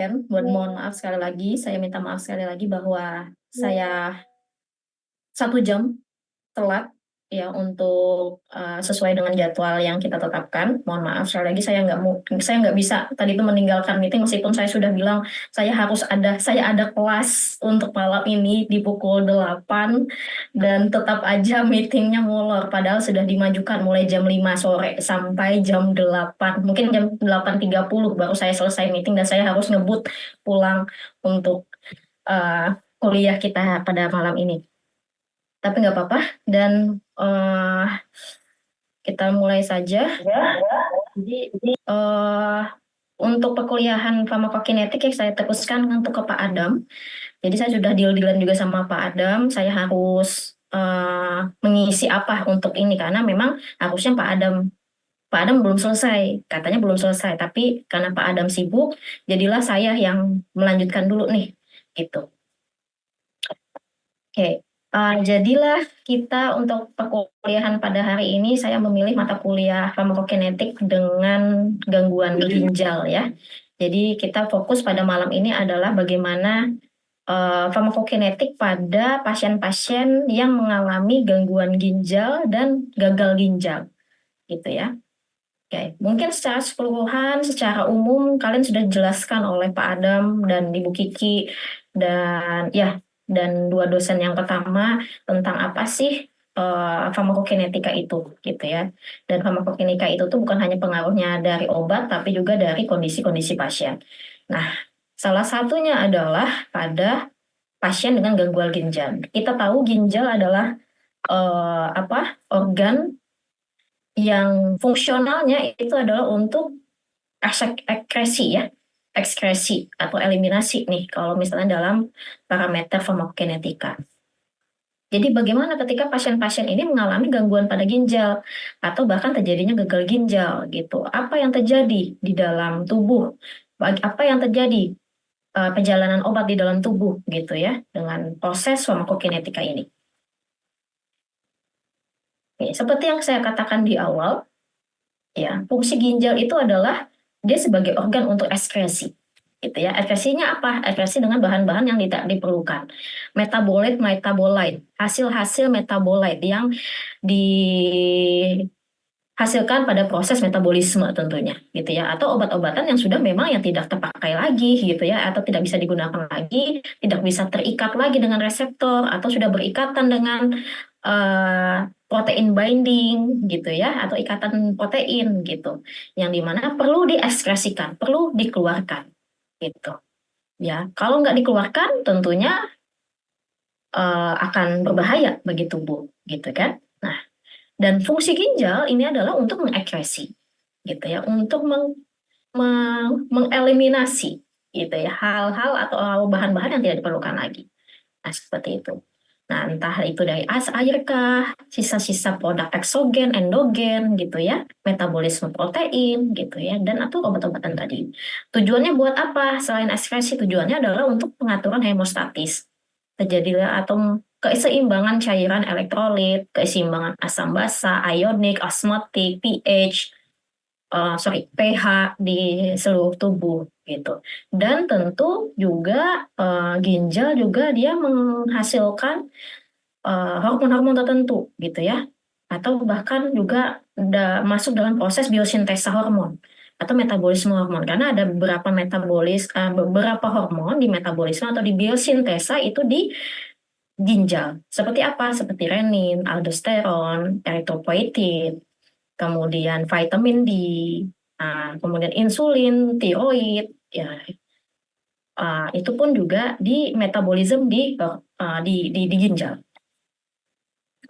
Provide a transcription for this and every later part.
Buat mohon maaf sekali lagi, saya minta maaf sekali lagi bahwa saya 1 jam telat ya untuk sesuai dengan jadwal yang kita tetapkan. Mohon maaf sekali lagi, saya nggak bisa tadi itu meninggalkan meeting meskipun saya sudah bilang saya ada kelas untuk malam ini di pukul 8 dan tetap aja meetingnya molor padahal sudah dimajukan mulai jam 5 sore sampai jam 8. Mungkin jam 8.30 baru saya selesai meeting dan saya harus ngebut pulang untuk kuliah kita pada malam ini. Tapi nggak apa-apa, dan kita mulai saja. Jadi, untuk perkuliahan farmakokinetik yang saya teruskan untuk ke Pak Adam. Jadi saya sudah deal-dealan juga sama Pak Adam, saya harus mengisi apa untuk ini, karena memang harusnya Pak Adam belum selesai, katanya belum selesai, tapi karena Pak Adam sibuk, jadilah saya yang melanjutkan dulu nih, gitu. Oke, jadilah kita untuk perkuliahan pada hari ini saya memilih mata kuliah farmakokinetik dengan gangguan ginjal ya. Jadi kita fokus pada malam ini adalah bagaimana farmakokinetik pada pasien-pasien yang mengalami gangguan ginjal dan gagal ginjal, gitu ya. Oke, mungkin secara keseluruhan, secara umum kalian sudah dijelaskan oleh Pak Adam dan Ibu Kiki dan dua dosen yang pertama tentang apa sih farmakokinetika itu, gitu ya. Dan farmakokinetika itu tuh bukan hanya pengaruhnya dari obat, tapi juga dari kondisi-kondisi pasien. Nah, salah satunya adalah pada pasien dengan gangguan ginjal. Kita tahu ginjal adalah organ yang fungsionalnya itu adalah untuk ekskresi ya, ekskresi atau eliminasi nih kalau misalnya dalam parameter farmakokinetika. Jadi bagaimana ketika pasien-pasien ini mengalami gangguan pada ginjal atau bahkan terjadinya gagal ginjal gitu. Apa yang terjadi di dalam tubuh? Apa yang terjadi perjalanan obat di dalam tubuh gitu ya dengan proses farmakokinetika ini. Oke, seperti yang saya katakan di awal, ya, fungsi ginjal itu adalah dia sebagai organ untuk ekskresi. Gitu ya. Ekskresinya apa? Ekskresi dengan bahan-bahan yang tidak diperlukan. Metabolit, hasil-hasil metabolit yang dihasilkan pada proses metabolisme tentunya, gitu ya. Atau obat-obatan yang sudah memang yang tidak terpakai lagi, gitu ya, atau tidak bisa digunakan lagi, tidak bisa terikat lagi dengan reseptor, atau sudah berikatan dengan protein binding gitu ya, atau ikatan protein gitu, yang dimana perlu diekskresikan, perlu dikeluarkan gitu ya. Kalau nggak dikeluarkan tentunya akan berbahaya bagi tubuh gitu kan. Nah, dan fungsi ginjal ini adalah untuk mengekskresi gitu ya, untuk mengeliminasi gitu ya hal-hal atau bahan-bahan yang tidak diperlukan lagi. Nah, seperti itu. Nah, entah itu dari air kah, sisa-sisa produk eksogen, endogen gitu ya, metabolisme protein gitu ya, dan atau obat-obatan tadi. Tujuannya buat apa? Selain ekskresi, tujuannya adalah untuk pengaturan hemostatis. Terjadilah atau keseimbangan cairan elektrolit, keseimbangan asam basa, ionik, osmotik, pH di seluruh tubuh gitu. Dan tentu juga ginjal juga dia menghasilkan hormon-hormon tertentu gitu ya. Atau bahkan juga masuk dalam proses biosintesa hormon atau metabolisme hormon, karena ada beberapa hormon di metabolisme atau di biosintesa itu di ginjal. Seperti apa? Seperti renin, aldosteron, eritropoietin, kemudian vitamin D, kemudian insulin, tiroid, ya itu pun juga di metabolisme di ginjal.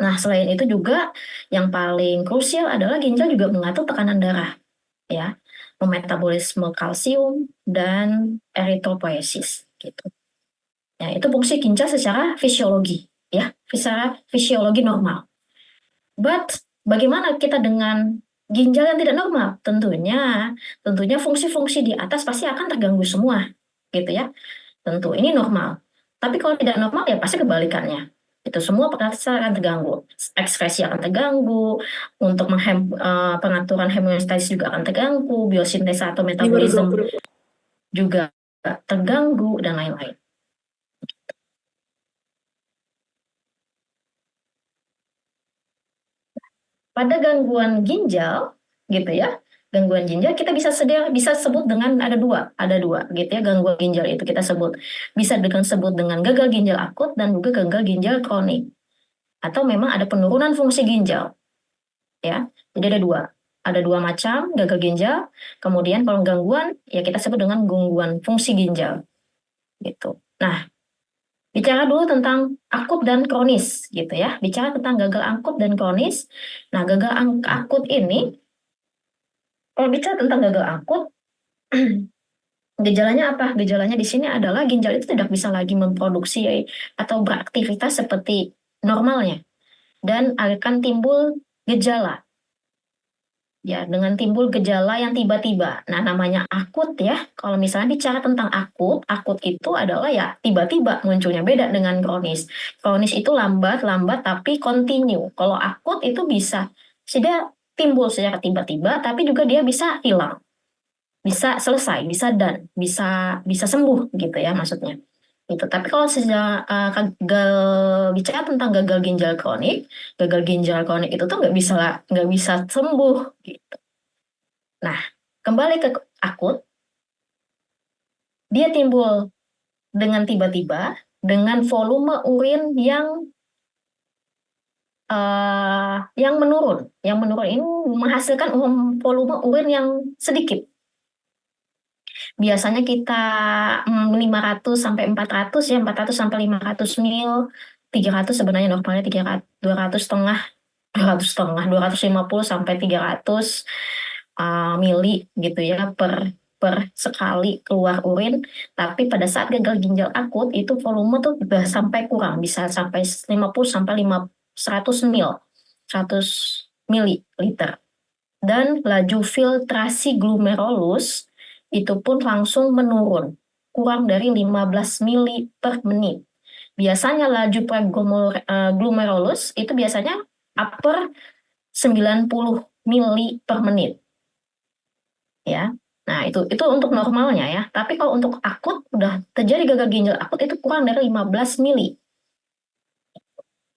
Nah, selain itu juga yang paling krusial adalah ginjal juga mengatur tekanan darah, ya, memetabolisme kalsium dan eritropoiesis, gitu. Ya, itu fungsi ginjal secara fisiologi, ya, secara fisiologi normal. But bagaimana kita dengan ginjal yang tidak normal? Tentunya fungsi-fungsi di atas pasti akan terganggu semua, gitu ya. Tentu ini normal. Tapi kalau tidak normal ya pasti kebalikannya. Itu semua akan terganggu. Ekskresi akan terganggu, untuk pengaturan homeostatis juga akan terganggu, biosintesa atau metabolisme juga terganggu, dan lain-lain. Pada gangguan ginjal, gitu ya, gangguan ginjal kita bisa sebut dengan ada dua gitu ya, gangguan ginjal itu kita sebut bisa sebut dengan gagal ginjal akut dan juga gagal ginjal kronik, atau memang ada penurunan fungsi ginjal, ya. Jadi ada dua macam gagal ginjal. Kemudian kalau gangguan ya kita sebut dengan gangguan fungsi ginjal, gitu. Nah, bicara dulu tentang akut dan kronis, gitu ya. Bicara tentang gagal akut dan kronis. Nah, gagal akut ini, kalau bicara tentang gagal akut, gejalanya apa? Gejalanya di sini adalah ginjal itu tidak bisa lagi memproduksi atau beraktivitas seperti normalnya, dan akan timbul gejala. Ya, dengan timbul gejala yang tiba-tiba. Nah, namanya akut ya. Kalau misalnya bicara tentang akut, akut itu adalah ya tiba-tiba munculnya, beda dengan kronis. Kronis itu lambat-lambat tapi continue. Kalau akut itu bisa sudah timbul secara tiba-tiba, tapi juga dia bisa hilang, bisa selesai, bisa bisa sembuh gitu ya maksudnya. Itu. Tapi kalau sejak bicara tentang gagal ginjal kronik itu tuh nggak bisa sembuh gitu. Nah, kembali ke akut, dia timbul dengan tiba-tiba dengan volume urin yang menurun. Yang menurun ini menghasilkan volume urin yang sedikit. Biasanya kita 500 sampai 400 ya, 400 sampai 500 mil, 300 sebenarnya normalnya 300, 200 setengah, 250 sampai 300 mili gitu ya per sekali keluar urin. Tapi pada saat gagal ginjal akut itu volume tuh udah sampai kurang, bisa sampai 50 sampai 100 mil, 100 mililiter. Dan laju filtrasi glomerulus itu pun langsung menurun, kurang dari 15 mili per menit. Biasanya laju glomerulus itu biasanya upper 90 mili per menit, ya. Nah, itu untuk normalnya ya. Tapi kalau untuk akut udah terjadi gagal ginjal akut itu kurang dari 15 mili.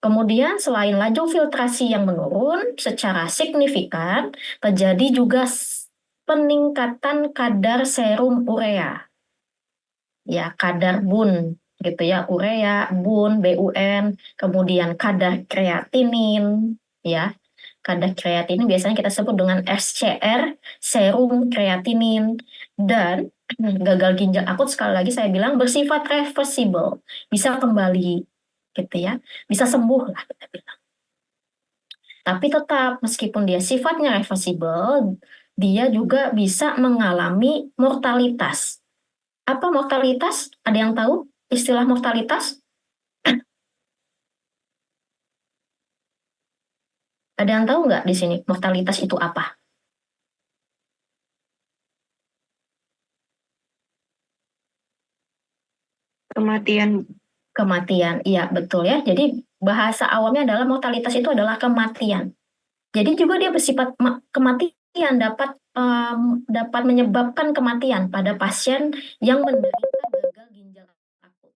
Kemudian selain laju filtrasi yang menurun secara signifikan, terjadi juga peningkatan kadar serum urea. Ya, kadar BUN gitu ya, urea, BUN, BUN, kemudian kadar kreatinin, ya. Kadar kreatinin biasanya kita sebut dengan SCR, serum kreatinin, dan gagal ginjal akut sekali lagi saya bilang bersifat reversible, bisa kembali gitu ya, bisa sembuh lah kita bilang. Tapi tetap meskipun dia sifatnya reversible, dia juga bisa mengalami mortalitas. Apa mortalitas? Ada yang tahu istilah mortalitas? Ada yang tahu nggak di sini mortalitas itu apa? Kematian. Kematian, iya betul ya. Jadi bahasa awamnya adalah mortalitas itu adalah kematian. Jadi juga dia bersifat kematian, dapat menyebabkan kematian pada pasien yang menderita gagal ginjal akut.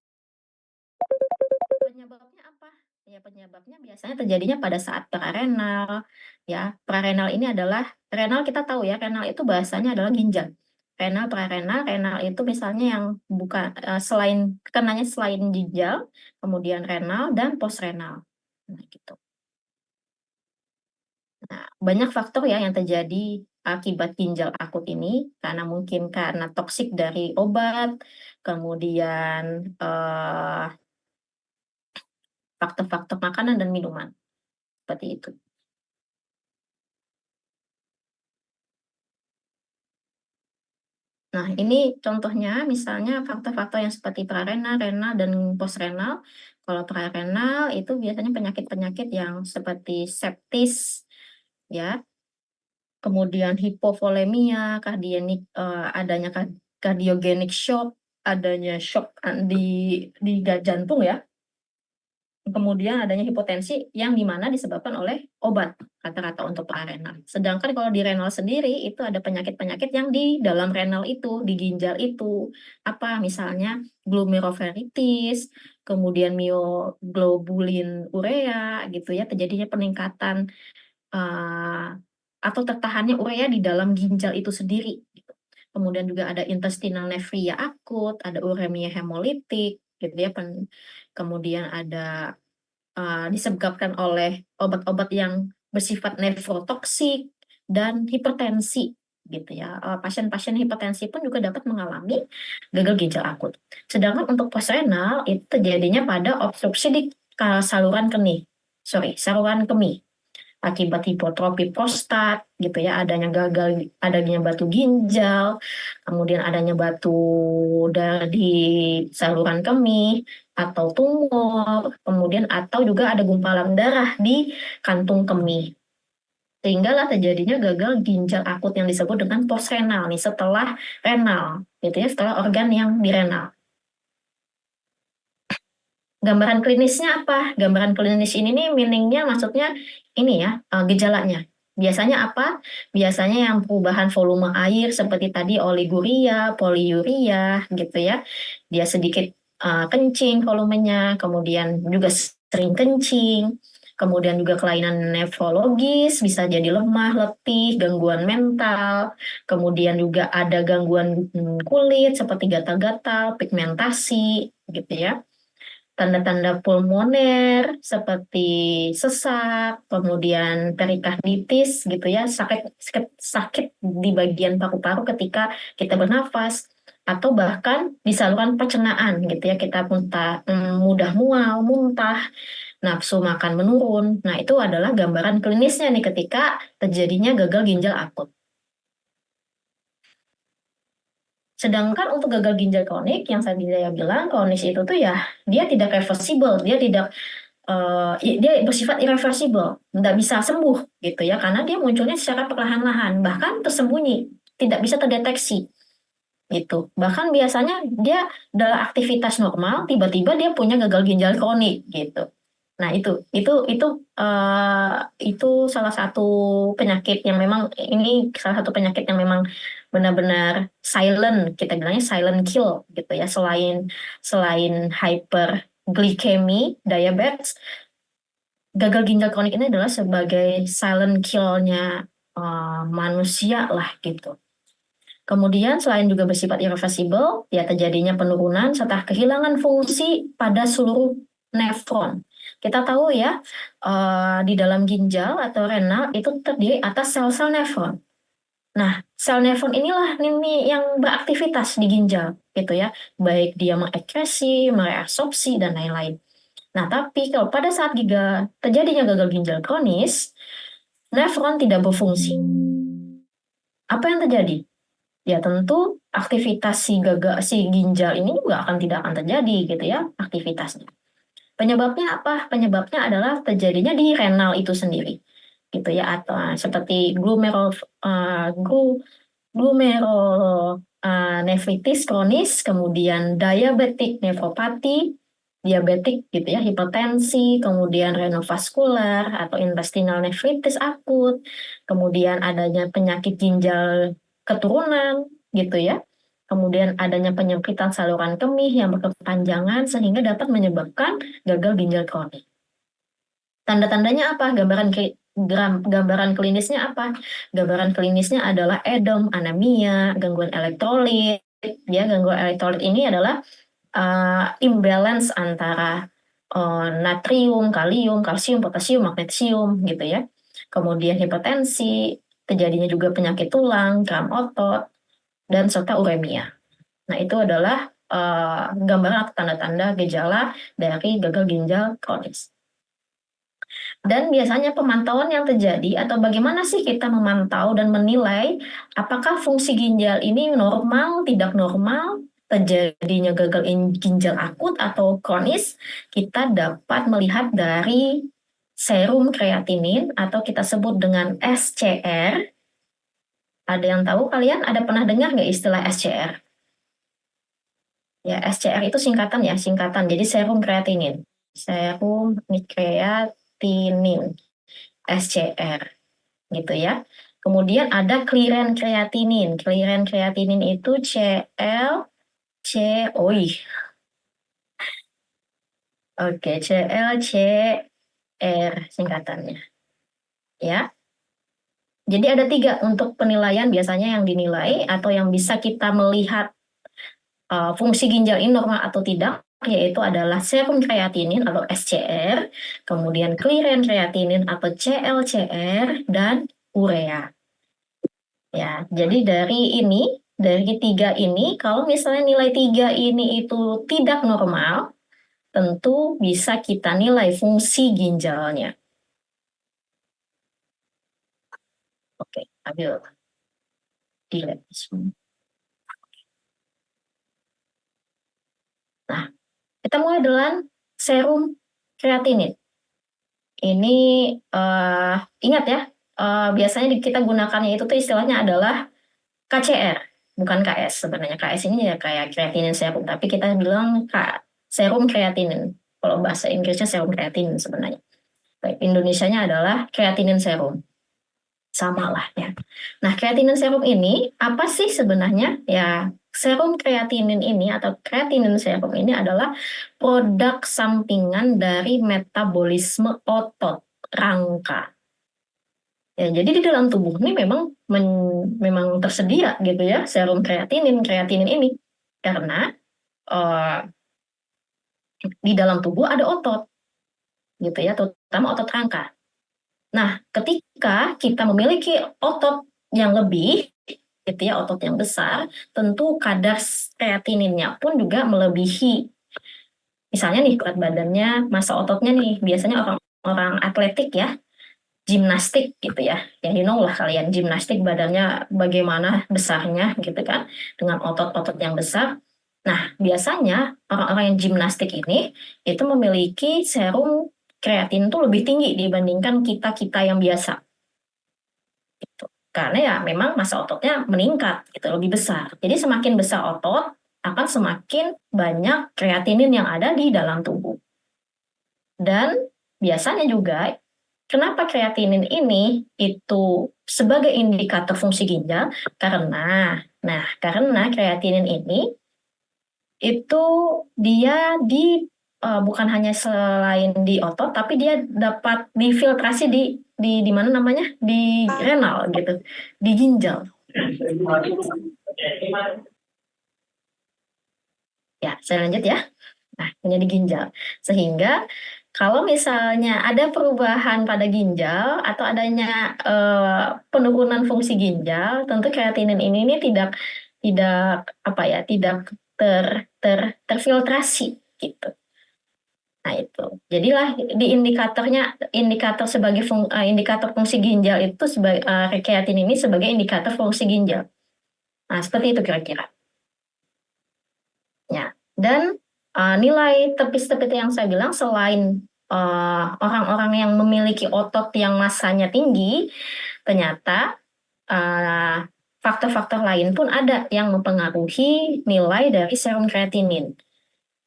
Penyebabnya apa? Ya, penyebabnya biasanya terjadinya pada saat prarenal. Ya, prarenal ini adalah renal, kita tahu ya, renal itu bahasanya adalah ginjal. Renal, prarenal, renal itu misalnya yang bukan selain ginjal, kemudian renal dan postrenal. Nah, gitu. Nah, banyak faktor ya yang terjadi akibat ginjal akut ini, karena mungkin karena toksik dari obat, kemudian eh, faktor-faktor makanan dan minuman. Seperti itu. Nah, ini contohnya misalnya faktor-faktor yang seperti prarenal, renal, dan postrenal. Kalau prarenal itu biasanya penyakit-penyakit yang seperti septis, ya, kemudian hipovolemia, adanya kardiogenik shock, adanya shock di jantung ya, Kemudian adanya hipotensi yang dimana disebabkan oleh obat kata-kata untuk pararenal. Sedangkan kalau di renal sendiri itu ada penyakit-penyakit yang di dalam renal itu, di ginjal itu. Apa misalnya glomerulonefritis, kemudian mioglobulin urea gitu ya, terjadinya peningkatan uh, atau tertahannya urea di dalam ginjal itu sendiri. Gitu. Kemudian juga ada intestinal nephria akut, ada uremia hemolitik, gitu ya. Kemudian ada disebabkan oleh obat-obat yang bersifat nefrotoksik dan hipertensi gitu ya. Pasien-pasien hipertensi pun juga dapat mengalami gagal ginjal akut. Sedangkan untuk postrenal itu terjadinya pada obstruksi di saluran kemih. Saluran kemih akibat hipotrofi prostat gitu ya, adanya batu ginjal, kemudian adanya batu di saluran kemih atau tumor, kemudian atau juga ada gumpalan darah di kantung kemih. Sehingga lah terjadinya gagal ginjal akut yang disebut dengan postrenal nih setelah renal gitu ya, setelah organ yang di renal. Gambaran klinisnya apa? Gambaran klinis ini nih meaningnya maksudnya ini ya, gejalanya. Biasanya apa? Biasanya yang perubahan volume air seperti tadi oliguria, poliuria gitu ya. Dia sedikit kencing volumenya, kemudian juga sering kencing, kemudian juga kelainan nefrologis, bisa jadi lemah, letih, gangguan mental, kemudian juga ada gangguan kulit seperti gatal-gatal, pigmentasi gitu ya. Tanda-tanda pulmoner seperti sesak, kemudian perikarditis gitu ya, sakit di bagian paru-paru ketika kita bernafas, atau bahkan di saluran pencernaan gitu ya, kita mudah mual, muntah, nafsu makan menurun. Nah, itu adalah gambaran klinisnya nih ketika terjadinya gagal ginjal akut. Sedangkan untuk gagal ginjal kronik yang saya bilang kronis itu tuh ya dia tidak reversible, dia bersifat irreversible, tidak bisa sembuh gitu ya karena dia munculnya secara perlahan-lahan bahkan tersembunyi, tidak bisa terdeteksi gitu. Bahkan biasanya dia dalam aktivitas normal tiba-tiba dia punya gagal ginjal kronik gitu. Nah, itu salah satu penyakit yang memang ini salah satu penyakit yang memang benar-benar silent, kita bilangnya silent kill gitu ya. Selain hyperglycemia, diabetes, gagal ginjal kronik ini adalah sebagai silent kill-nya manusia lah gitu. Kemudian selain juga bersifat irreversible, ya terjadinya penurunan serta kehilangan fungsi pada seluruh nefron. Kita tahu ya, di dalam ginjal atau renal itu terdiri atas sel-sel nefron. Nah, sel nefron inilah ini yang beraktivitas di ginjal, gitu ya. Baik dia mengekresi, mereabsorpsi, dan lain-lain. Nah, tapi kalau pada saat terjadinya gagal ginjal kronis, nefron tidak berfungsi. Apa yang terjadi? Ya tentu aktivitas si ginjal ini juga tidak akan terjadi gitu ya aktivitasnya. Penyebabnya apa? Penyebabnya adalah terjadinya di renal itu sendiri gitu ya atau seperti glomerulonefritis kronis, kemudian diabetic nephropathy, diabetik gitu ya, hipertensi, kemudian renovaskular atau intestinal nephritis akut, kemudian adanya penyakit ginjal keturunan gitu ya. Kemudian adanya penyempitan saluran kemih yang berkepanjangan sehingga dapat menyebabkan gagal ginjal kronik. Tanda-tandanya apa? Gambaran klinisnya apa? Gambaran klinisnya adalah edem, anemia, gangguan elektrolit. Ya, gangguan elektrolit ini adalah imbalance antara natrium, kalium, kalsium, potasium, magnesium gitu ya. Kemudian hipertensi, terjadinya juga penyakit tulang, kram otot, dan serta uremia. Nah, itu adalah gambaran atau tanda-tanda gejala dari gagal ginjal kronis. Dan biasanya pemantauan yang terjadi atau bagaimana sih kita memantau dan menilai apakah fungsi ginjal ini normal, tidak normal, terjadinya gagal ginjal akut atau kronis, kita dapat melihat dari serum kreatinin atau kita sebut dengan SCR. Ada yang tahu kalian? Ada pernah dengar nggak istilah SCR? Ya, SCR itu singkatan ya, singkatan. Jadi serum kreatinin. serum kreatinin SCR gitu ya. Kemudian ada clearance kreatinin. Clearance kreatinin itu CLC, oke, CLCR singkatannya ya. Jadi ada 3 untuk penilaian biasanya yang dinilai atau yang bisa kita melihat fungsi ginjal ini normal atau tidak, yaitu adalah serum kreatinin atau SCR, kemudian clearance kreatinin atau CLCR, dan urea. Ya, jadi dari 3 ini, kalau misalnya nilai 3 ini itu tidak normal, tentu bisa kita nilai fungsi ginjalnya. Oke, ambil dilihat. Nah, kita mulai dengan serum kreatinin. Ini ingat ya, biasanya kita gunakannya itu tuh istilahnya adalah KCR, bukan KS sebenarnya. KS ini ya kayak kreatinin serum, tapi kita bilang serum kreatinin. Kalau bahasa Inggrisnya serum kreatinin sebenarnya. Baik, Indonesianya adalah kreatinin serum. Sama lah ya. Nah, kreatinin serum ini apa sih sebenarnya? Ya, serum kreatinin ini atau kreatinin serum ini adalah produk sampingan dari metabolisme otot rangka. Ya, jadi di dalam tubuh ini memang tersedia gitu ya serum kreatinin ini karena uh, di dalam tubuh ada otot gitu ya, terutama otot rangka. Nah, ketika kita memiliki otot yang lebih, gitu ya, otot yang besar, tentu kadar kreatininnya pun juga melebihi. Misalnya nih, berat badannya, massa ototnya nih, biasanya orang atletik ya, gimnastik gitu ya. Ya, you know lah kalian, gimnastik badannya bagaimana besarnya gitu kan, dengan otot-otot yang besar. Nah, biasanya orang-orang yang gimnastik ini, itu memiliki serum kreatin itu lebih tinggi dibandingkan kita-kita yang biasa. Gitu. Karena ya memang massa ototnya meningkat gitu, lebih besar. Jadi semakin besar otot akan semakin banyak kreatinin yang ada di dalam tubuh. Dan biasanya juga kenapa kreatinin ini itu sebagai indikator fungsi ginjal? Karena kreatinin ini itu dia bukan hanya selain di otot, tapi dia dapat difiltrasi di mana namanya di renal gitu, di ginjal. Ya, saya lanjut ya. Nah, punya di ginjal. Sehingga kalau misalnya ada perubahan pada ginjal atau adanya penurunan fungsi ginjal, tentu kreatinin ini tidak tidak apa ya, tidak terfiltrasi gitu. Nah, itu. Jadilah di indikator fungsi ginjal itu sebagai kreatin ini sebagai indikator fungsi ginjal. Nah, seperti itu kira-kira. Ya. Dan nilai tepis-tepis yang saya bilang selain orang-orang yang memiliki otot yang massanya tinggi, ternyata faktor-faktor lain pun ada yang mempengaruhi nilai dari serum kreatinin.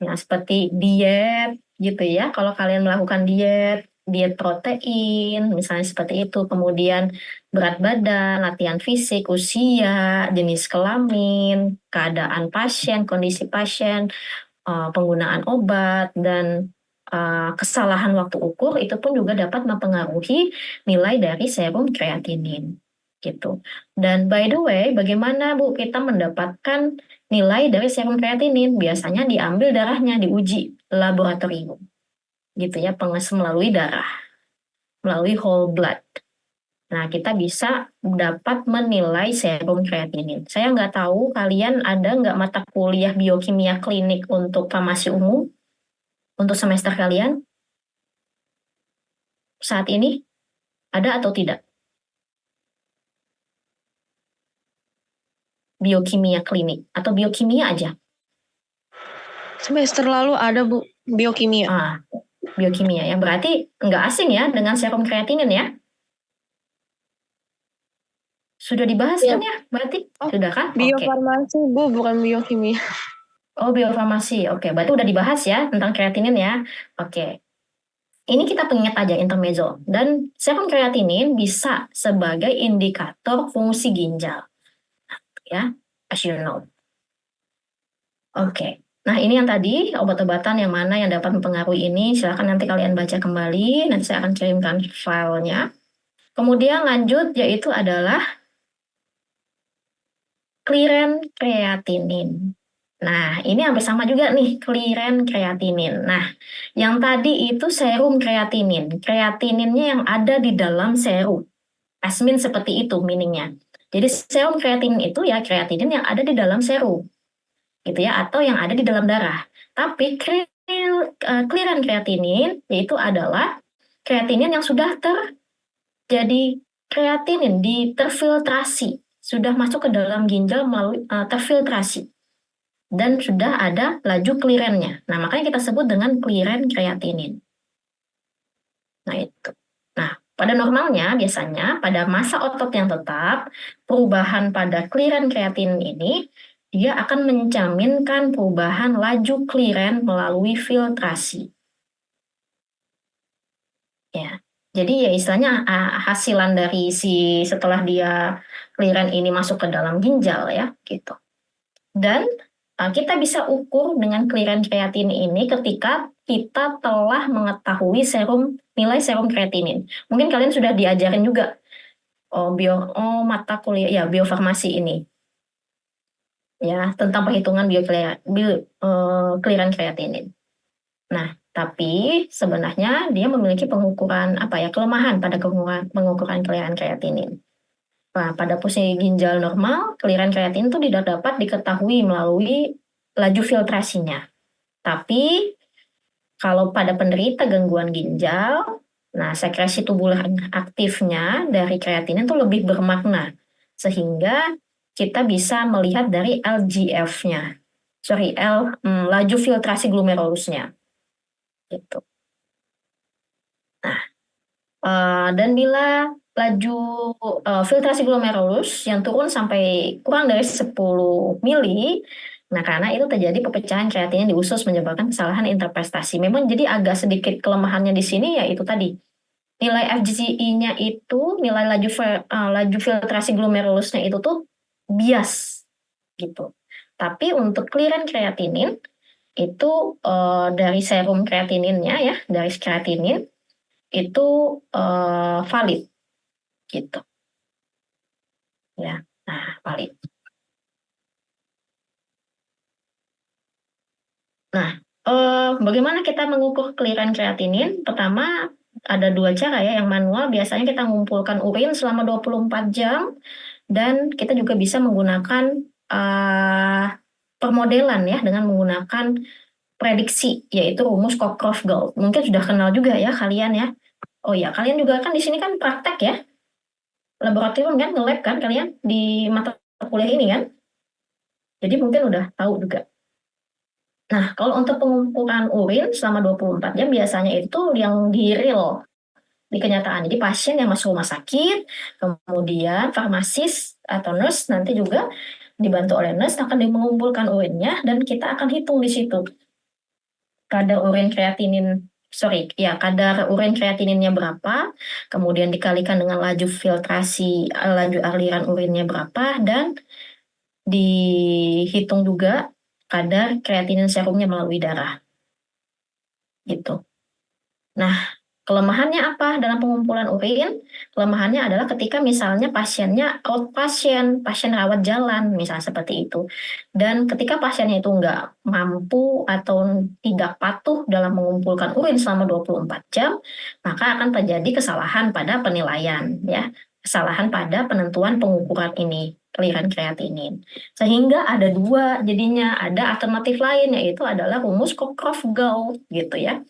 Nah, seperti diet gitu ya. Kalau kalian melakukan diet protein, misalnya seperti itu. Kemudian berat badan, latihan fisik, usia, jenis kelamin, keadaan pasien, kondisi pasien, penggunaan obat, dan kesalahan waktu ukur itu pun juga dapat mempengaruhi nilai dari serum kreatinin. Gitu. Dan by the way, bagaimana Bu kita mendapatkan nilai dari serum kreatinin? Biasanya diambil darahnya, diuji laboratorium. Gitu ya, penges melalui darah, melalui whole blood. Nah, kita bisa dapat menilai serum kreatinin. Saya nggak tahu kalian ada nggak mata kuliah biokimia klinik untuk farmasi umum untuk semester kalian saat ini? Ada atau tidak? Biokimia klinik atau biokimia aja? Semester lalu ada Bu, biokimia. Biokimia ya. Berarti nggak asing ya dengan serum kreatinin ya? Sudah dibahas kan ya? Berarti sudah kan? Biofarmasi Bu, bukan biokimia. Oh, biofarmasi. Oke, berarti udah dibahas ya tentang kreatinin ya. Oke. Ini kita pengingat aja intermezzo. Dan serum kreatinin bisa sebagai indikator fungsi ginjal, ya, as you know. Oke. Nah, ini yang tadi obat-obatan yang mana yang dapat mempengaruhi ini. Silakan nanti kalian baca kembali. Nanti saya akan kirimkan filenya. Kemudian lanjut yaitu adalah kliren kreatinin. Nah, ini hampir sama juga nih, kliren kreatinin. Nah, yang tadi itu serum kreatinin. Kreatininnya yang ada di dalam serum. Asmin seperti itu meaningnya. Jadi serum kreatinin itu ya kreatinin yang ada di dalam serum, gitu ya, atau yang ada di dalam darah. Tapi clearan kreatinin yaitu adalah kreatinin yang sudah terjadi kreatinin terfiltrasi, sudah masuk ke dalam ginjal melalui terfiltrasi dan sudah ada laju clearance-nya. Nah, makanya kita sebut dengan clearance kreatinin. Nah, itu. Nah, pada normalnya biasanya pada masa otot yang tetap, perubahan pada clearance kreatinin ini dia akan mencerminkan perubahan laju clearance melalui filtrasi. Ya. Jadi ya istilahnya hasilan dari setelah dia clearance ini masuk ke dalam ginjal ya, gitu. Dan kita bisa ukur dengan clearance kreatinin ini ketika kita telah mengetahui nilai serum kreatinin. Mungkin kalian sudah diajarin juga mata kuliah ya biofarmasi ini ya tentang perhitungan clearance kreatinin. Nah, tapi sebenarnya dia memiliki pengukuran kelemahan pada pengukuran clearance kreatinin. Nah, pada posisi ginjal normal, clearance kreatinin itu tidak dapat diketahui melalui laju filtrasinya. Tapi kalau pada penderita gangguan ginjal, nah sekresi tubular aktifnya dari kreatinin itu lebih bermakna. Sehingga kita bisa melihat dari LGF-nya. Laju filtrasi glomerulusnya. Gitu. Nah, dan bila laju filtrasi glomerulus yang turun sampai kurang dari 10 mili, nah karena itu terjadi perpecahan kreatinin di usus menyebabkan kesalahan interpretasi. Memang jadi agak sedikit kelemahannya di sini ya itu tadi. Nilai FGCE-nya itu, nilai laju filtrasi glomerulusnya itu tuh bias gitu. Tapi untuk clearance kreatinin itu dari serum kreatininnya ya, dari kreatinin itu valid gitu ya. Nah, valid. Nah, bagaimana kita mengukur clearance kreatinin? Pertama, ada dua cara ya. Yang manual biasanya kita mengumpulkan urin selama 24 jam dan kita juga bisa menggunakan permodelan ya dengan menggunakan prediksi yaitu rumus Cockcroft-Gault. Mungkin sudah kenal juga ya kalian ya. Oh ya, kalian juga kan di sini kan praktek ya. Laboratorium kan, nge-lab kan kalian di mata kuliah ini kan. Jadi mungkin udah tahu juga. Nah, kalau untuk pengumpulan urin selama 24 jam biasanya itu yang di real, di kenyataan. Jadi pasien yang masuk rumah sakit, kemudian farmasis atau nurse nanti juga dibantu oleh nurse akan mengumpulkan urinnya dan kita akan hitung di situ kadar urin kreatininnya berapa, kemudian dikalikan dengan laju aliran urinnya berapa, dan dihitung juga kadar kreatinin serumnya melalui darah. Gitu. Nah, kelemahannya apa dalam pengumpulan urin? Kelemahannya adalah ketika misalnya pasiennya outpatient, pasien rawat jalan, misalnya seperti itu. Dan ketika pasiennya itu nggak mampu atau tidak patuh dalam mengumpulkan urin selama 24 jam, maka akan terjadi kesalahan pada penilaian, ya. Kesalahan pada penentuan pengukuran ini, clearance kreatinin. Sehingga ada dua, jadinya ada alternatif lain, yaitu adalah rumus Cockcroft-Gault, gitu ya.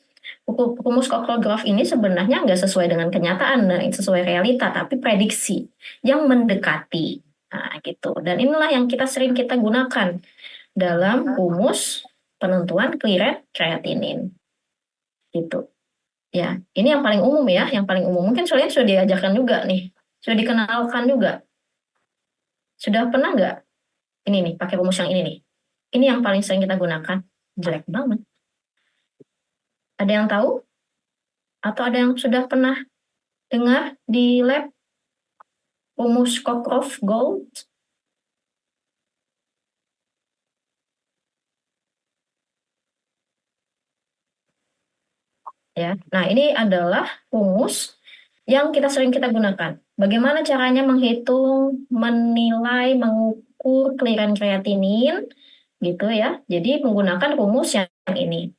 Rumus Cockcroft ini sebenarnya nggak sesuai dengan kenyataan, sesuai realita, tapi prediksi yang mendekati. Nah, gitu. Dan inilah yang sering kita gunakan dalam rumus penentuan clearance kreatinin. Gitu. Ya, ini yang paling umum ya, yang paling umum. Mungkin kalian sudah diajarkan juga nih, sudah dikenalkan juga. Sudah pernah nggak ini nih, pakai rumus yang ini nih? Ini yang paling sering kita gunakan. Jelek banget. Ada yang tahu? Atau ada yang sudah pernah dengar di lab rumus Cockcroft Gold? Ya. Nah, ini adalah rumus yang sering kita gunakan. Bagaimana caranya menghitung, menilai, mengukur clearance kreatinin gitu ya. Jadi menggunakan rumus yang ini.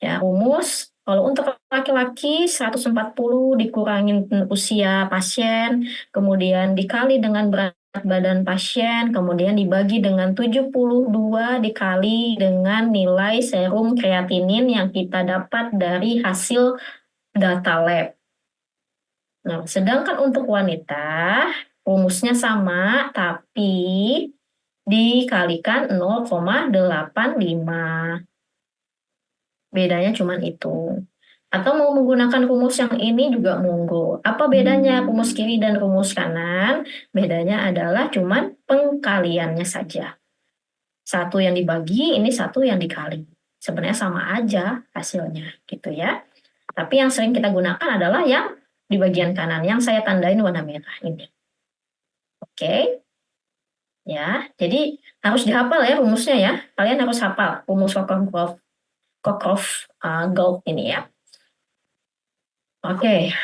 Ya, rumus kalau untuk laki-laki 140 dikurangin usia pasien, kemudian dikali dengan berat badan pasien, kemudian dibagi dengan 72 dikali dengan nilai serum kreatinin yang kita dapat dari hasil data lab. Nah, sedangkan untuk wanita rumusnya sama tapi dikalikan 0,85. Bedanya cuma itu. Atau mau menggunakan rumus yang ini juga monggo. Apa bedanya rumus kiri dan rumus kanan? Bedanya adalah cuma pengkaliannya saja. Satu yang dibagi, ini satu yang dikali. Sebenarnya sama aja hasilnya, gitu ya. Tapi yang sering kita gunakan adalah yang di bagian kanan, yang saya tandain warna merah ini. Oke, ya. Jadi harus dihafal ya rumusnya ya. Kalian harus hafal rumus Cockcroft Gold ini ya. Oke.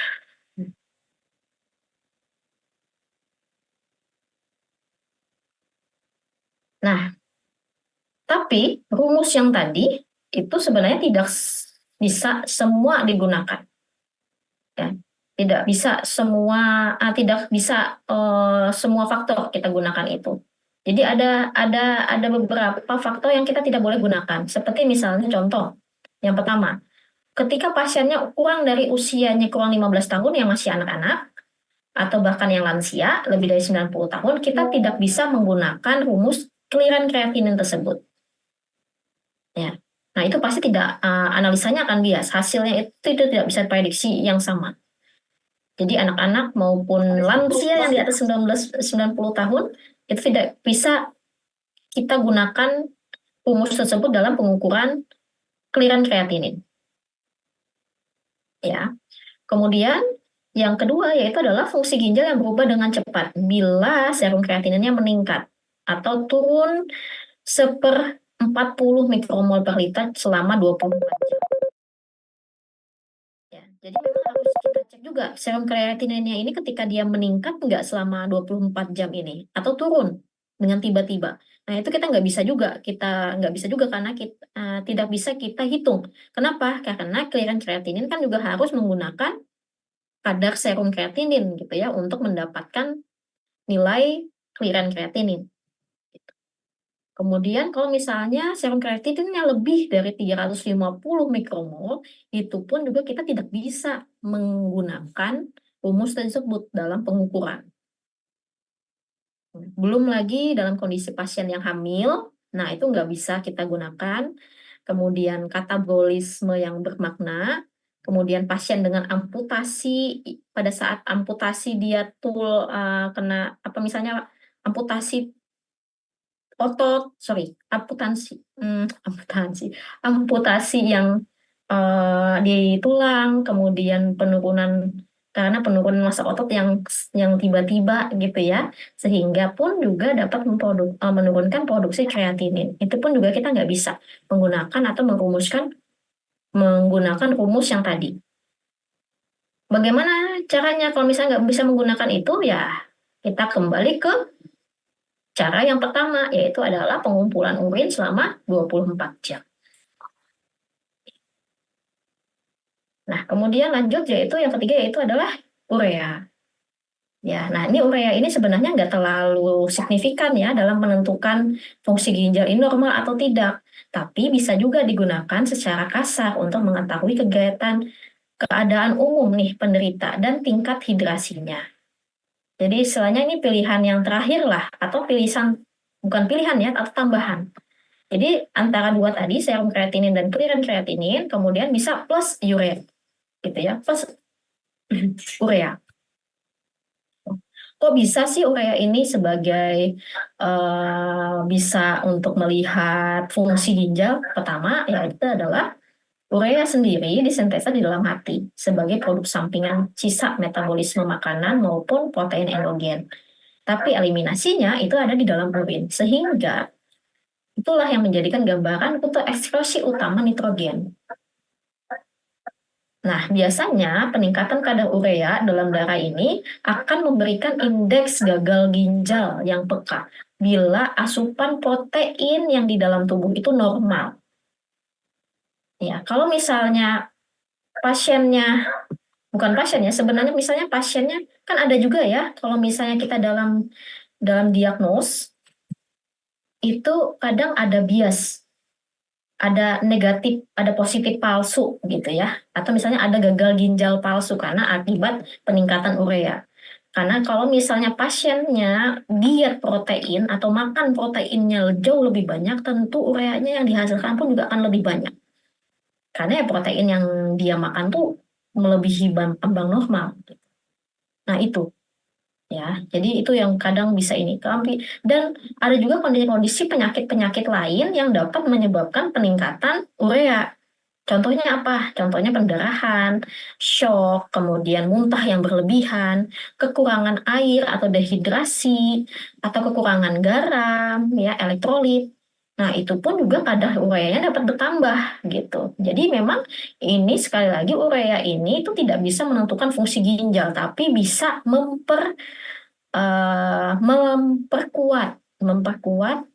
Nah, tapi rumus yang tadi itu sebenarnya tidak bisa semua digunakan, ya. Tidak bisa semua, tidak bisa semua faktor kita gunakan itu. Jadi ada beberapa faktor yang kita tidak boleh gunakan. Seperti misalnya contoh, yang pertama, ketika pasiennya kurang dari usianya kurang 15 tahun yang masih anak-anak, atau bahkan yang lansia lebih dari 90 tahun, kita tidak bisa menggunakan rumus clearance kreatinin tersebut. Ya. Nah, itu pasti tidak analisanya akan bias. Hasilnya itu tidak bisa prediksi yang sama. Jadi anak-anak maupun lansia yang di atas 90 tahun itu tidak bisa kita gunakan rumus tersebut dalam pengukuran clearance kreatinin. Ya. Kemudian yang kedua yaitu adalah fungsi ginjal yang berubah dengan cepat bila serum kreatininnya meningkat atau turun 1/40 mikromol per liter selama 24 jam. Ya, jadi memang harus kita cek juga serum kreatininnya ini ketika dia meningkat nggak selama 24 jam ini atau turun dengan tiba-tiba. Nah, itu kita nggak bisa juga karena kita tidak bisa kita hitung. Kenapa? Karena clearance kreatinin kan juga harus menggunakan kadar serum kreatinin gitu ya untuk mendapatkan nilai clearance kreatinin. Kemudian kalau misalnya serum kreatininnya lebih dari 350 mikromol, itu pun juga kita tidak bisa menggunakan rumus tersebut dalam pengukuran. Belum lagi dalam kondisi pasien yang hamil, nah itu nggak bisa kita gunakan. Kemudian katabolisme yang bermakna, kemudian pasien dengan amputasi, pada saat amputasi dia kena apa misalnya amputasi amputasi yang di tulang, kemudian karena penurunan massa otot yang tiba-tiba gitu ya, sehingga pun juga dapat menurunkan produksi kreatinin. Itu pun juga kita nggak bisa menggunakan atau menggunakan rumus yang tadi. Bagaimana caranya kalau misalnya nggak bisa menggunakan itu ya kita kembali ke cara yang pertama, yaitu adalah pengumpulan urin selama 24 jam. Nah, kemudian lanjut yaitu yang ketiga yaitu adalah urea. Ya, nah ini urea ini sebenarnya nggak terlalu signifikan ya dalam menentukan fungsi ginjal ini normal atau tidak. Tapi bisa juga digunakan secara kasar untuk mengetahui keadaan umum nih penderita dan tingkat hidrasinya. Jadi istilahnya ini pilihan yang terakhir lah, atau bukan pilihan ya, atau tambahan. Jadi antara dua tadi, serum kreatinin dan clearance kreatinin, kemudian bisa plus urea, gitu ya, plus urea. kok bisa sih urea ini sebagai bisa untuk melihat fungsi ginjal? Pertama, yaitu adalah urea sendiri disintesa di dalam hati sebagai produk sampingan sisa metabolisme makanan maupun protein endogen. Tapi eliminasinya itu ada di dalam urin, sehingga itulah yang menjadikan gambaran untuk ekskresi utama nitrogen. Nah, biasanya peningkatan kadar urea dalam darah ini akan memberikan indeks gagal ginjal yang peka bila asupan protein yang di dalam tubuh itu normal. Ya, kalau misalnya pasiennya, bukan pasiennya, sebenarnya misalnya pasiennya kan ada juga ya, kalau misalnya kita dalam diagnos itu kadang ada bias, ada negatif, ada positif palsu gitu ya. Atau misalnya ada gagal ginjal palsu karena akibat peningkatan urea. Karena kalau misalnya pasiennya diet protein atau makan proteinnya jauh lebih banyak, tentu ureanya yang dihasilkan pun juga akan lebih banyak. Karena ya protein yang dia makan tuh melebihi ambang normal. Nah itu. Ya, jadi itu yang kadang bisa ini. Dan ada juga kondisi-kondisi penyakit-penyakit lain yang dapat menyebabkan peningkatan urea. Contohnya apa? Contohnya pendarahan, shock, kemudian muntah yang berlebihan, kekurangan air atau dehidrasi, atau kekurangan garam, ya, elektrolit. Nah, itu pun juga kadar ureanya dapat bertambah gitu. Jadi memang ini sekali lagi urea ini itu tidak bisa menentukan fungsi ginjal, tapi bisa memperkuat memperkuat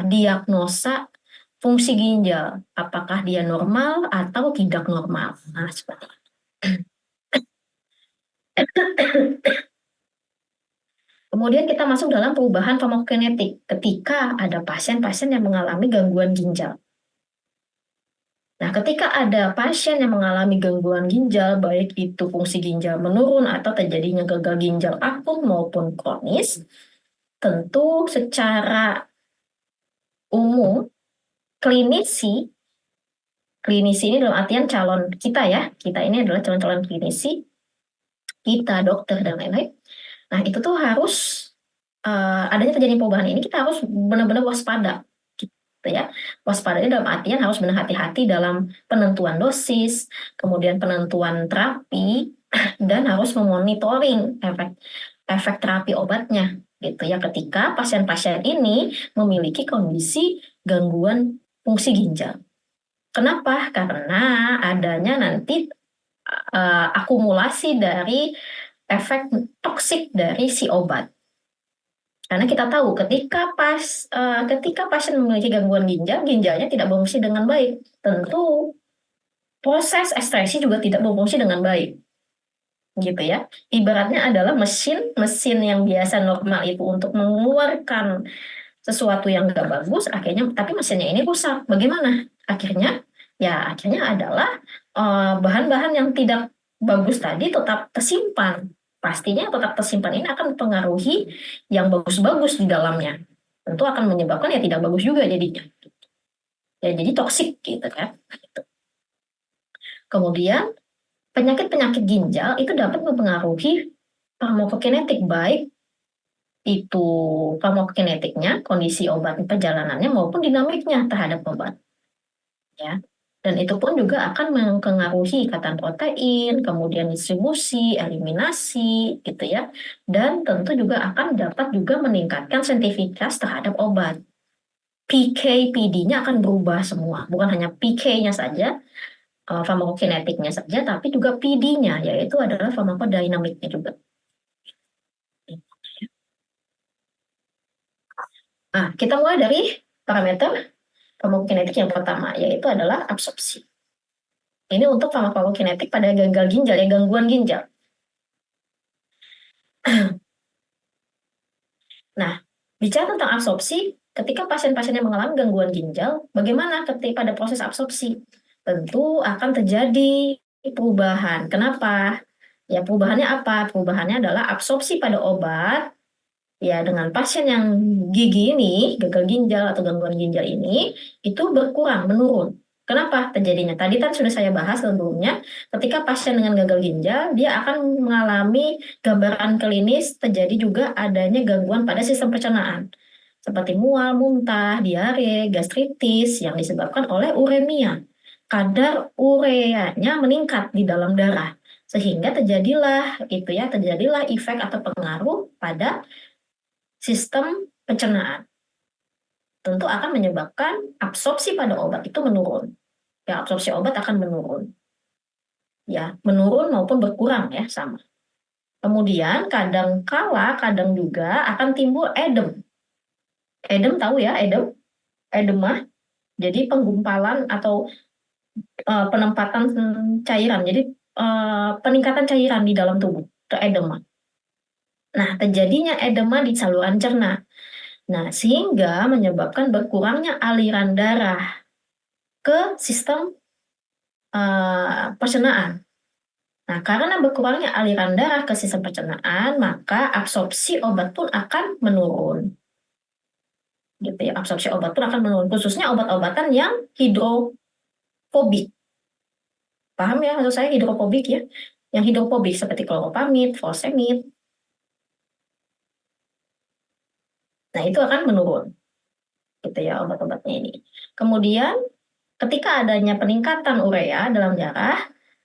diagnosa fungsi ginjal, apakah dia normal atau tidak normal. Nah, seperti itu. Kemudian kita masuk dalam perubahan farmakokinetik ketika ada pasien-pasien yang mengalami gangguan ginjal. Nah, ketika ada pasien yang mengalami gangguan ginjal, baik itu fungsi ginjal menurun atau terjadinya gagal ginjal akut maupun kronis, tentu secara umum klinisi klinisi ini dalam artian calon kita ya, kita ini adalah calon-calon klinisi, kita dokter dan lain-lain. Nah itu tuh harus adanya terjadi perubahan ini kita harus benar-benar waspada gitu ya. Waspadanya dalam artian harus benar hati-hati dalam penentuan dosis, kemudian penentuan terapi dan harus memonitoring efek terapi obatnya gitu ya ketika pasien-pasien ini memiliki kondisi gangguan fungsi ginjal. Kenapa? Karena adanya nanti akumulasi dari efek toksik dari si obat. Karena kita tahu ketika pasien memiliki gangguan ginjal, ginjalnya tidak berfungsi dengan baik. Tentu proses ekstraksi juga tidak berfungsi dengan baik. Gitu ya. Ibaratnya adalah mesin yang biasa normal itu untuk mengeluarkan sesuatu yang nggak bagus, akhirnya tapi mesinnya ini rusak. Bagaimana? Akhirnya adalah bahan-bahan yang tidak bagus tadi tetap tersimpan. Pastinya tetap tersimpan ini akan mempengaruhi yang bagus-bagus di dalamnya. Tentu akan menyebabkan ya tidak bagus juga jadinya. Ya, jadi toksik gitu kan. Kemudian penyakit-penyakit ginjal itu dapat mempengaruhi farmakokinetik baik itu farmakokinetiknya, kondisi obat perjalanannya maupun dinamiknya terhadap obat. Ya. Dan itu pun juga akan mempengaruhi ikatan protein, kemudian distribusi, eliminasi, gitu ya. Dan tentu juga akan dapat juga meningkatkan sensitivitas terhadap obat. PK, PD-nya akan berubah semua. Bukan hanya PK-nya saja, farmakokinetiknya saja, tapi juga PD-nya, yaitu adalah farmakodinamiknya juga. Nah, kita mulai dari parameter farmakokinetik yang pertama, yaitu adalah absorpsi. Ini untuk farmakokinetik pada gagal ginjal, ya gangguan ginjal. Nah, bicara tentang absorpsi, ketika pasien-pasien yang mengalami gangguan ginjal, bagaimana ketika pada proses absorpsi? Tentu akan terjadi perubahan. Kenapa? Ya, perubahannya apa? Perubahannya adalah absorpsi pada obat. Ya, dengan pasien yang gigi ini, gagal ginjal atau gangguan ginjal ini, itu berkurang, menurun. Kenapa terjadinya? Tadi kan sudah saya bahas sebelumnya, ketika pasien dengan gagal ginjal, dia akan mengalami gambaran klinis terjadi juga adanya gangguan pada sistem pencernaan, seperti mual, muntah, diare, gastritis yang disebabkan oleh uremia. Kadar ureanya meningkat di dalam darah, sehingga terjadilah efek atau pengaruh pada sistem pencernaan. Tentu akan menyebabkan absorpsi pada obat itu menurun. Ya, absorpsi obat akan menurun. Ya, menurun maupun berkurang ya, sama. Kemudian kadang juga akan timbul edem. Edem tahu ya, edem? Edema. Jadi penggumpalan atau penempatan cairan. Jadi peningkatan cairan di dalam tubuh, itu edema. Nah, terjadinya edema di saluran cerna. Nah, sehingga menyebabkan berkurangnya aliran darah ke sistem pencernaan. Nah, karena berkurangnya aliran darah ke sistem pencernaan, maka absorpsi obat pun akan menurun. Gitu ya, absorpsi obat pun akan menurun, khususnya obat-obatan yang hidrofobik. Paham ya maksud saya hidrofobik ya? Yang hidrofobik seperti kloropamid, furosemid. Nah, itu akan menurun. Gitu ya obat-obatnya ini. Kemudian ketika adanya peningkatan urea dalam darah,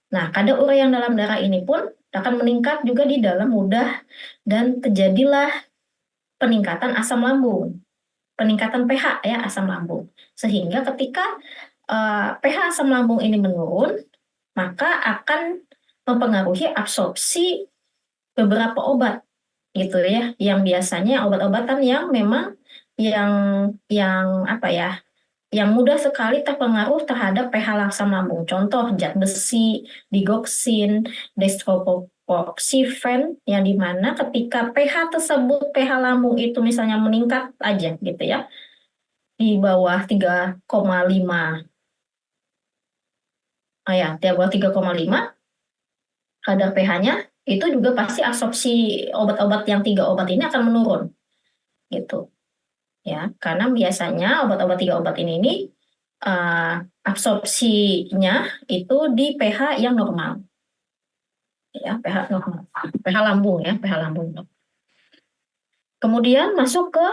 nah kadar urea yang dalam darah ini pun akan meningkat juga di dalam mudah dan terjadilah peningkatan asam lambung, peningkatan pH ya asam lambung. Sehingga ketika pH asam lambung ini menurun, maka akan mempengaruhi absorpsi beberapa obat gitu ya, yang biasanya obat-obatan yang memang yang apa ya, yang mudah sekali terpengaruh terhadap pH asam lambung. Contoh zat besi, digoxin, dextropropoxifen, yang dimana ketika pH tersebut, pH lambung itu misalnya meningkat aja gitu ya, di bawah 3,5, di bawah 3,5 kadar pH-nya, itu juga pasti absorpsi obat-obat yang 3 obat ini akan menurun gitu ya, karena biasanya obat-obat 3 obat ini absorpsinya itu di pH yang normal ya, pH normal, pH lambung ya, pH lambung. Kemudian masuk ke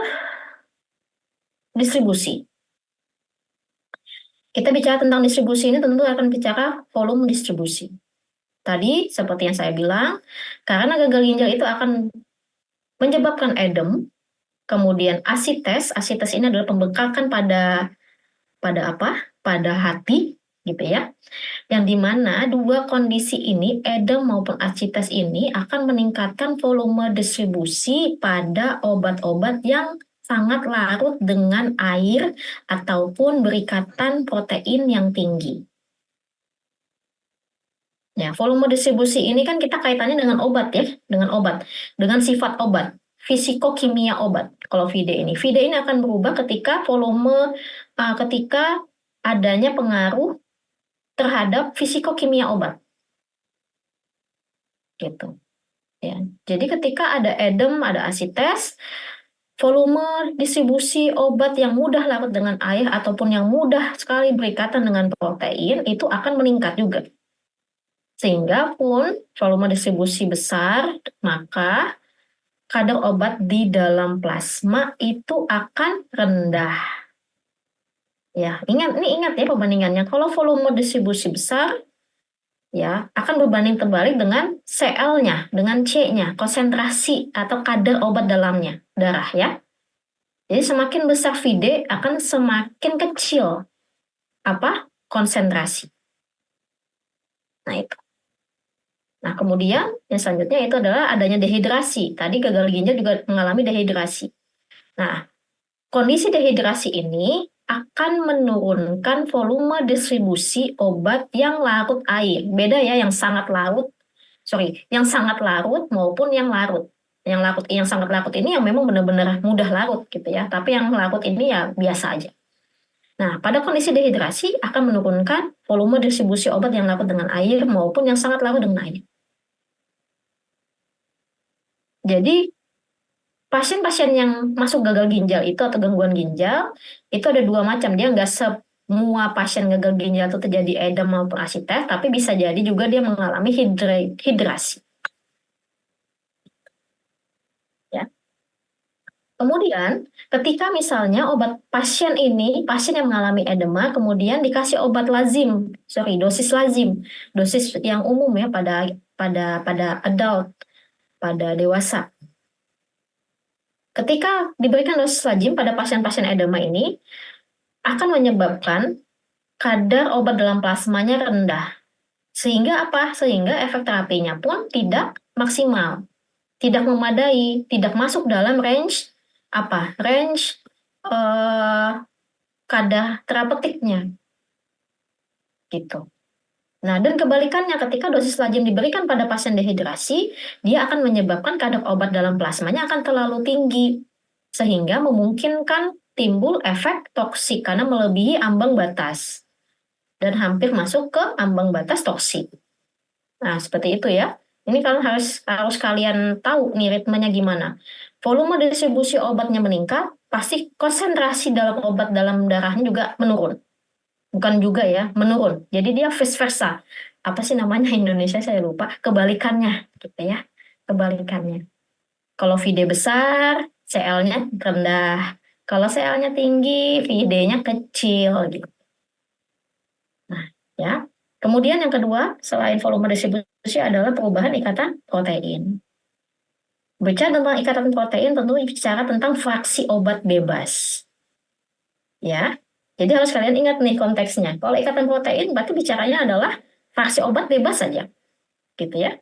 distribusi. Kita bicara tentang distribusi ini tentu akan bicara volume distribusi. Tadi seperti yang saya bilang, karena gagal ginjal itu akan menyebabkan edem, kemudian asites ini adalah pembengkakan pada apa? Pada hati, gitu ya. Yang dimana dua kondisi ini, edem maupun asites ini akan meningkatkan volume distribusi pada obat-obat yang sangat larut dengan air ataupun berikatan protein yang tinggi. Ya, volume distribusi ini kan kita kaitannya dengan obat ya, dengan sifat obat, fisikokimia obat. Kalau VD ini akan berubah ketika ketika adanya pengaruh terhadap fisikokimia obat. Gitu. Ya. Jadi ketika ada edem, ada asites, volume distribusi obat yang mudah larut dengan air ataupun yang mudah sekali berikatan dengan protein itu akan meningkat juga. Sehingga pun volume distribusi besar, maka kadar obat di dalam plasma itu akan rendah. Ya, ingat ya perbandingannya. Kalau volume distribusi besar, ya akan berbanding terbalik dengan Cl-nya, dengan C-nya, konsentrasi atau kadar obat dalamnya, darah ya. Jadi semakin besar VD akan semakin kecil konsentrasi. Nah itu. Nah, kemudian yang selanjutnya itu adalah adanya dehidrasi. Tadi gagal ginjal juga mengalami dehidrasi. Nah, kondisi dehidrasi ini akan menurunkan volume distribusi obat yang larut air. Beda ya yang sangat larut maupun yang larut. Yang sangat larut ini yang memang benar-benar mudah larut gitu ya. Tapi yang larut ini ya biasa aja. Nah, pada kondisi dehidrasi akan menurunkan volume distribusi obat yang larut dengan air maupun yang sangat larut dengan air. Jadi, pasien-pasien yang masuk gagal ginjal itu atau gangguan ginjal, itu ada dua macam. Dia nggak semua pasien gagal ginjal itu terjadi edem maupun asites, tapi bisa jadi juga dia mengalami hidrasi. Ya. Kemudian, ketika misalnya pasien yang mengalami edema, kemudian dikasih obat lazim, dosis lazim, dosis yang umum ya pada adult, pada dewasa. Ketika diberikan dosis lazim pada pasien-pasien edema ini, akan menyebabkan kadar obat dalam plasmanya rendah. Sehingga apa? Sehingga efek terapinya pun tidak maksimal, tidak memadai, tidak masuk dalam range apa? Range kadar terapeutiknya gitu. Nah, dan kebalikannya ketika dosis lazim diberikan pada pasien dehidrasi, dia akan menyebabkan kadar obat dalam plasmanya akan terlalu tinggi sehingga memungkinkan timbul efek toksik karena melebihi ambang batas dan hampir masuk ke ambang batas toksik. Nah, seperti itu ya. Ini kalian harus kalian tahu nih ritmenya gimana. Volume distribusi obatnya meningkat, pasti konsentrasi dalam obat dalam darahnya juga menurun. Bukan juga ya, menurun. Jadi dia vice versa. Apa sih namanya Indonesia saya lupa. Kebalikannya gitu ya. Kebalikannya. Kalau VD besar, CL-nya rendah. Kalau CL-nya tinggi, VD-nya kecil gitu. Nah, ya. Kemudian yang kedua, selain volume distribusi adalah perubahan ikatan protein. Bicara tentang ikatan protein, tentu bicara tentang fraksi obat bebas. Ya, jadi harus kalian ingat nih konteksnya. Kalau ikatan protein, berarti bicaranya adalah fraksi obat bebas saja. Gitu ya.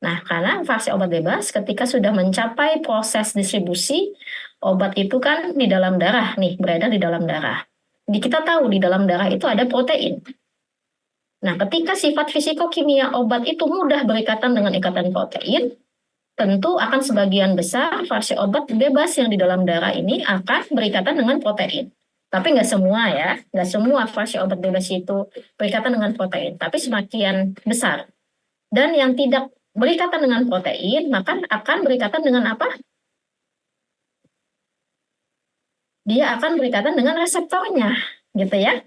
Nah, karena fraksi obat bebas ketika sudah mencapai proses distribusi, obat itu kan di dalam darah nih, beredar di dalam darah. Jadi kita tahu di dalam darah itu ada protein. Nah, ketika sifat fisikokimia obat itu mudah berikatan dengan ikatan protein, tentu akan sebagian besar fraksi obat bebas yang di dalam darah ini akan berikatan dengan protein. Tapi nggak semua ya, nggak semua fraksi obat bebas itu berikatan dengan protein, tapi semakin besar. Dan yang tidak berikatan dengan protein, maka akan berikatan dengan apa? Dia akan berikatan dengan reseptornya, gitu ya.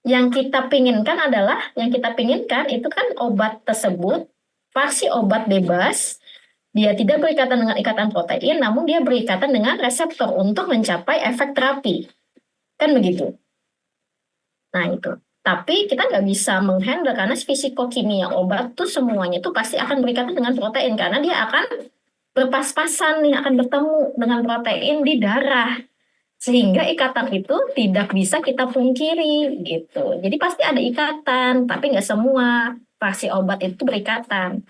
Yang kita pinginkan itu kan obat tersebut, fraksi obat bebas, dia tidak berikatan dengan ikatan protein, namun dia berikatan dengan reseptor untuk mencapai efek terapi. Kan begitu. Nah itu. Tapi kita nggak bisa menghandle karena fisikokimia obat tuh semuanya tuh pasti akan berikatan dengan protein karena dia akan berpas-pasan nih, akan bertemu dengan protein di darah. Sehingga ikatan itu tidak bisa kita pungkiri gitu. Jadi pasti ada ikatan, tapi nggak semua fraksi obat itu berikatan.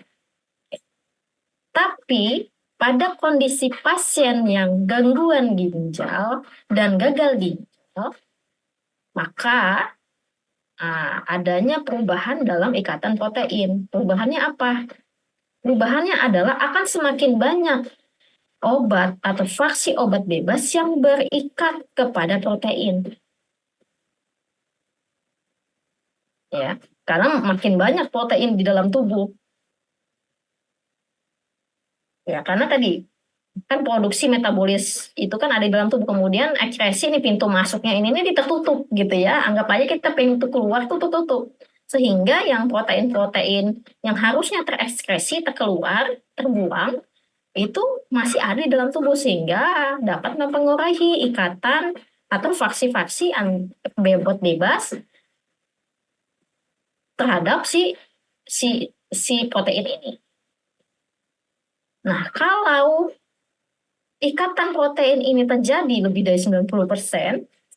Tapi pada kondisi pasien yang gangguan ginjal dan gagal ginjal, maka adanya perubahan dalam ikatan protein. Perubahannya apa? Perubahannya adalah akan semakin banyak obat atau fraksi obat bebas yang berikat kepada protein. Ya, karena makin banyak protein di dalam tubuh. Ya, karena tadi kan produksi metabolis itu kan ada di dalam tubuh, kemudian ekskresi ini pintu masuknya ini tertutup gitu ya. Anggap aja kita pintu keluar tuh tertutup. Sehingga yang protein-protein yang harusnya terekskresi, terkeluar, terbuang, itu masih ada di dalam tubuh sehingga dapat mempengaruhi ikatan atau faksi-faksi bebot bebas terhadap si protein ini. Nah, kalau ikatan protein ini terjadi lebih dari 90%,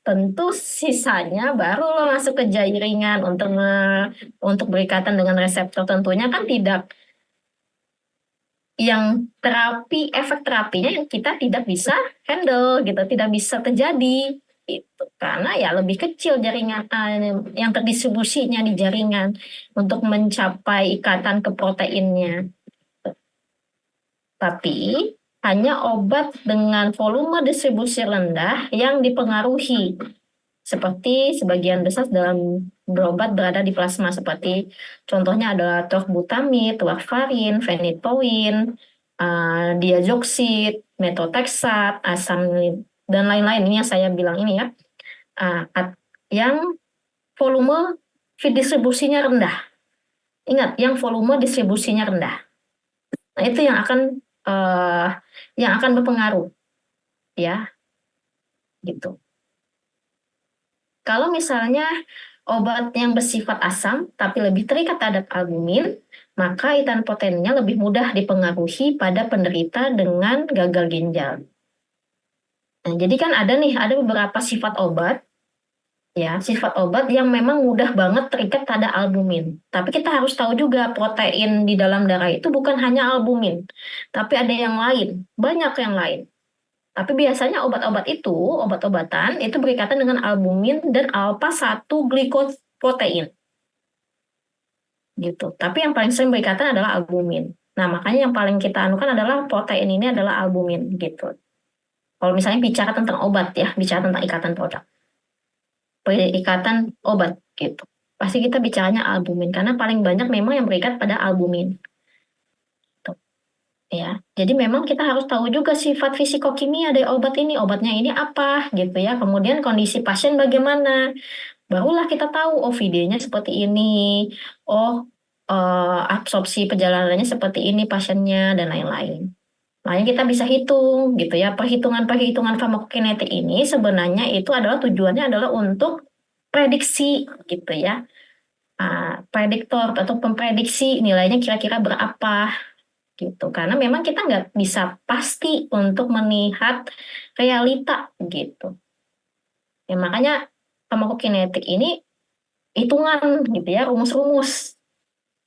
tentu sisanya baru lo masuk ke jaringan untuk berikatan dengan reseptor. Tentunya kan tidak yang efek terapinya yang kita tidak bisa handle gitu, tidak bisa terjadi itu karena ya lebih kecil jaringan yang terdistribusinya di jaringan untuk mencapai ikatan ke proteinnya. Tapi hanya obat dengan volume distribusi rendah yang dipengaruhi seperti sebagian besar dalam berobat berada di plasma seperti contohnya adalah torbutamid, warfarin, phenytoin, diazoxid, metotrexat, asam dan lain-lain ini yang saya bilang ini ya. yang volume distribusinya rendah. Ingat, yang volume distribusinya rendah. Nah, itu yang akan berpengaruh, ya, gitu. Kalau misalnya obat yang bersifat asam tapi lebih terikat terhadap albumin, maka itanpotennya lebih mudah dipengaruhi pada penderita dengan gagal ginjal. Nah, jadi kan ada beberapa sifat obat, ya, sifat obat yang memang mudah banget terikat pada albumin. Tapi kita harus tahu juga protein di dalam darah itu bukan hanya albumin, tapi ada yang lain, banyak yang lain. Tapi biasanya obat-obatan itu berikatan dengan albumin dan alpha 1 glikoprotein gitu. Tapi yang paling sering berikatan adalah albumin. Nah, makanya yang paling kita anukan adalah protein ini adalah albumin gitu. Kalau misalnya bicara tentang obat ya, bicara tentang ikatan produk. Ikatan obat gitu. Pasti kita bicaranya albumin karena paling banyak memang yang berikat pada albumin. Tuh, ya. Jadi memang kita harus tahu juga sifat fisikokimia dari obat ini, obatnya ini apa gitu ya. Kemudian kondisi pasien bagaimana. Barulah kita tahu oh VD-nya seperti ini. Oh, absorpsi perjalanannya seperti ini pasiennya dan lain-lain. Makanya kita bisa hitung gitu ya. Perhitungan-perhitungan farmakokinetik ini sebenarnya itu adalah tujuannya adalah untuk prediksi gitu ya. Prediktor atau memprediksi nilainya kira-kira berapa gitu. Karena memang kita nggak bisa pasti untuk melihat realita gitu. Ya, makanya farmakokinetik ini hitungan gitu ya, rumus-rumus.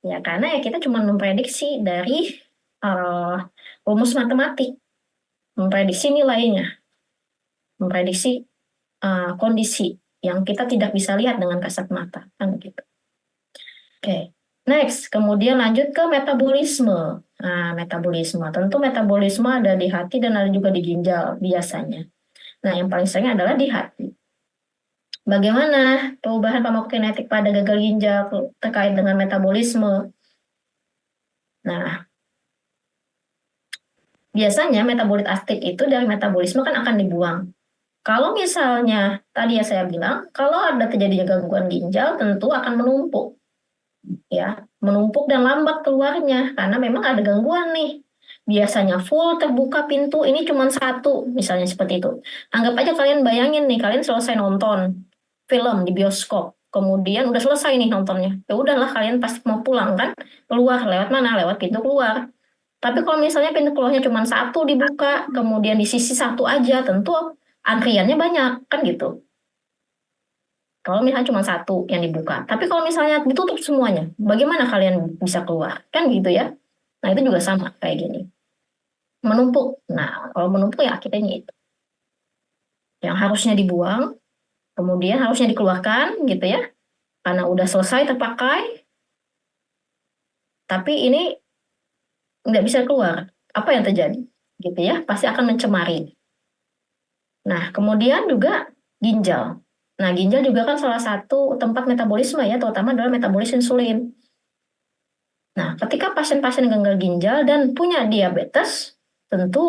Ya, karena ya kita cuma memprediksi dari uh, rumus matematik, memprediksi nilainya, memprediksi kondisi yang kita tidak bisa lihat dengan kasat mata, kan gitu. Oke, next, kemudian lanjut ke metabolisme. Nah, metabolisme, tentu metabolisme ada di hati dan ada juga di ginjal biasanya. Nah, yang paling sering adalah di hati. Bagaimana perubahan farmakokinetik pada gagal ginjal terkait dengan metabolisme? Nah, biasanya metabolit aktif itu dari metabolisme kan akan dibuang. Kalau misalnya tadi ya saya bilang, kalau ada terjadinya gangguan ginjal tentu akan menumpuk, ya, menumpuk dan lambat keluarnya karena memang ada gangguan nih. Biasanya full terbuka pintu, ini cuma satu, misalnya seperti itu. Anggap aja kalian bayangin nih, kalian selesai nonton film di bioskop, kemudian udah selesai nih nontonnya. Ya udahlah kalian pasti mau pulang kan, keluar lewat mana? Lewat pintu keluar. Tapi kalau misalnya pintu keluarnya cuma satu dibuka, kemudian di sisi satu aja, tentu antriannya banyak, kan gitu. Kalau misalnya cuma satu yang dibuka. Tapi kalau misalnya ditutup semuanya, bagaimana kalian bisa keluar? Kan gitu ya. Nah, itu juga sama kayak gini. Menumpuk. Nah, kalau menumpuk ya akhirnya itu. Yang harusnya dibuang, kemudian harusnya dikeluarkan gitu ya. Karena udah selesai terpakai, tapi ini nggak bisa keluar. Apa yang terjadi? Gitu ya, pasti akan mencemari. Nah, kemudian juga ginjal. Nah, ginjal juga kan salah satu tempat metabolisme ya, terutama adalah metabolis insulin. Nah, ketika pasien-pasien gagal ginjal dan punya diabetes, tentu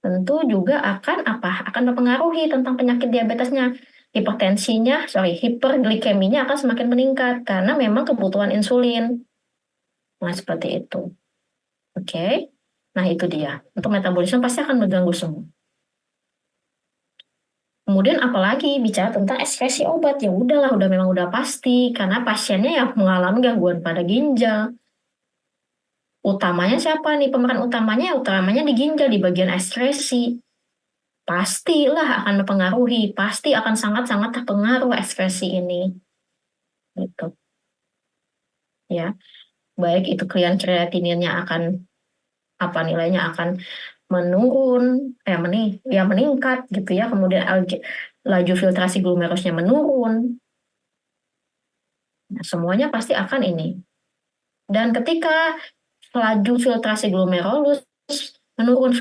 tentu juga akan mempengaruhi tentang penyakit diabetesnya. Hiperglikeminya akan semakin meningkat karena memang kebutuhan insulin. Nah, seperti itu. Oke. Nah, itu dia. Untuk metabolisme pasti akan mengganggu semua. Kemudian apalagi bicara tentang ekskresi obat, ya udahlah, memang udah pasti karena pasiennya yang mengalami gangguan pada ginjal. Utamanya siapa nih? Pemeran utamanya di ginjal di bagian ekskresi. Pastilah akan mempengaruhi, pasti akan sangat-sangat terpengaruh ekskresi ini. Gitu. Ya, baik itu kreatininnya akan nilainya akan menurun, meningkat gitu ya. Kemudian laju filtrasi glomerulusnya menurun. Nah, semuanya pasti akan ini. Dan ketika laju filtrasi glomerulus menurun,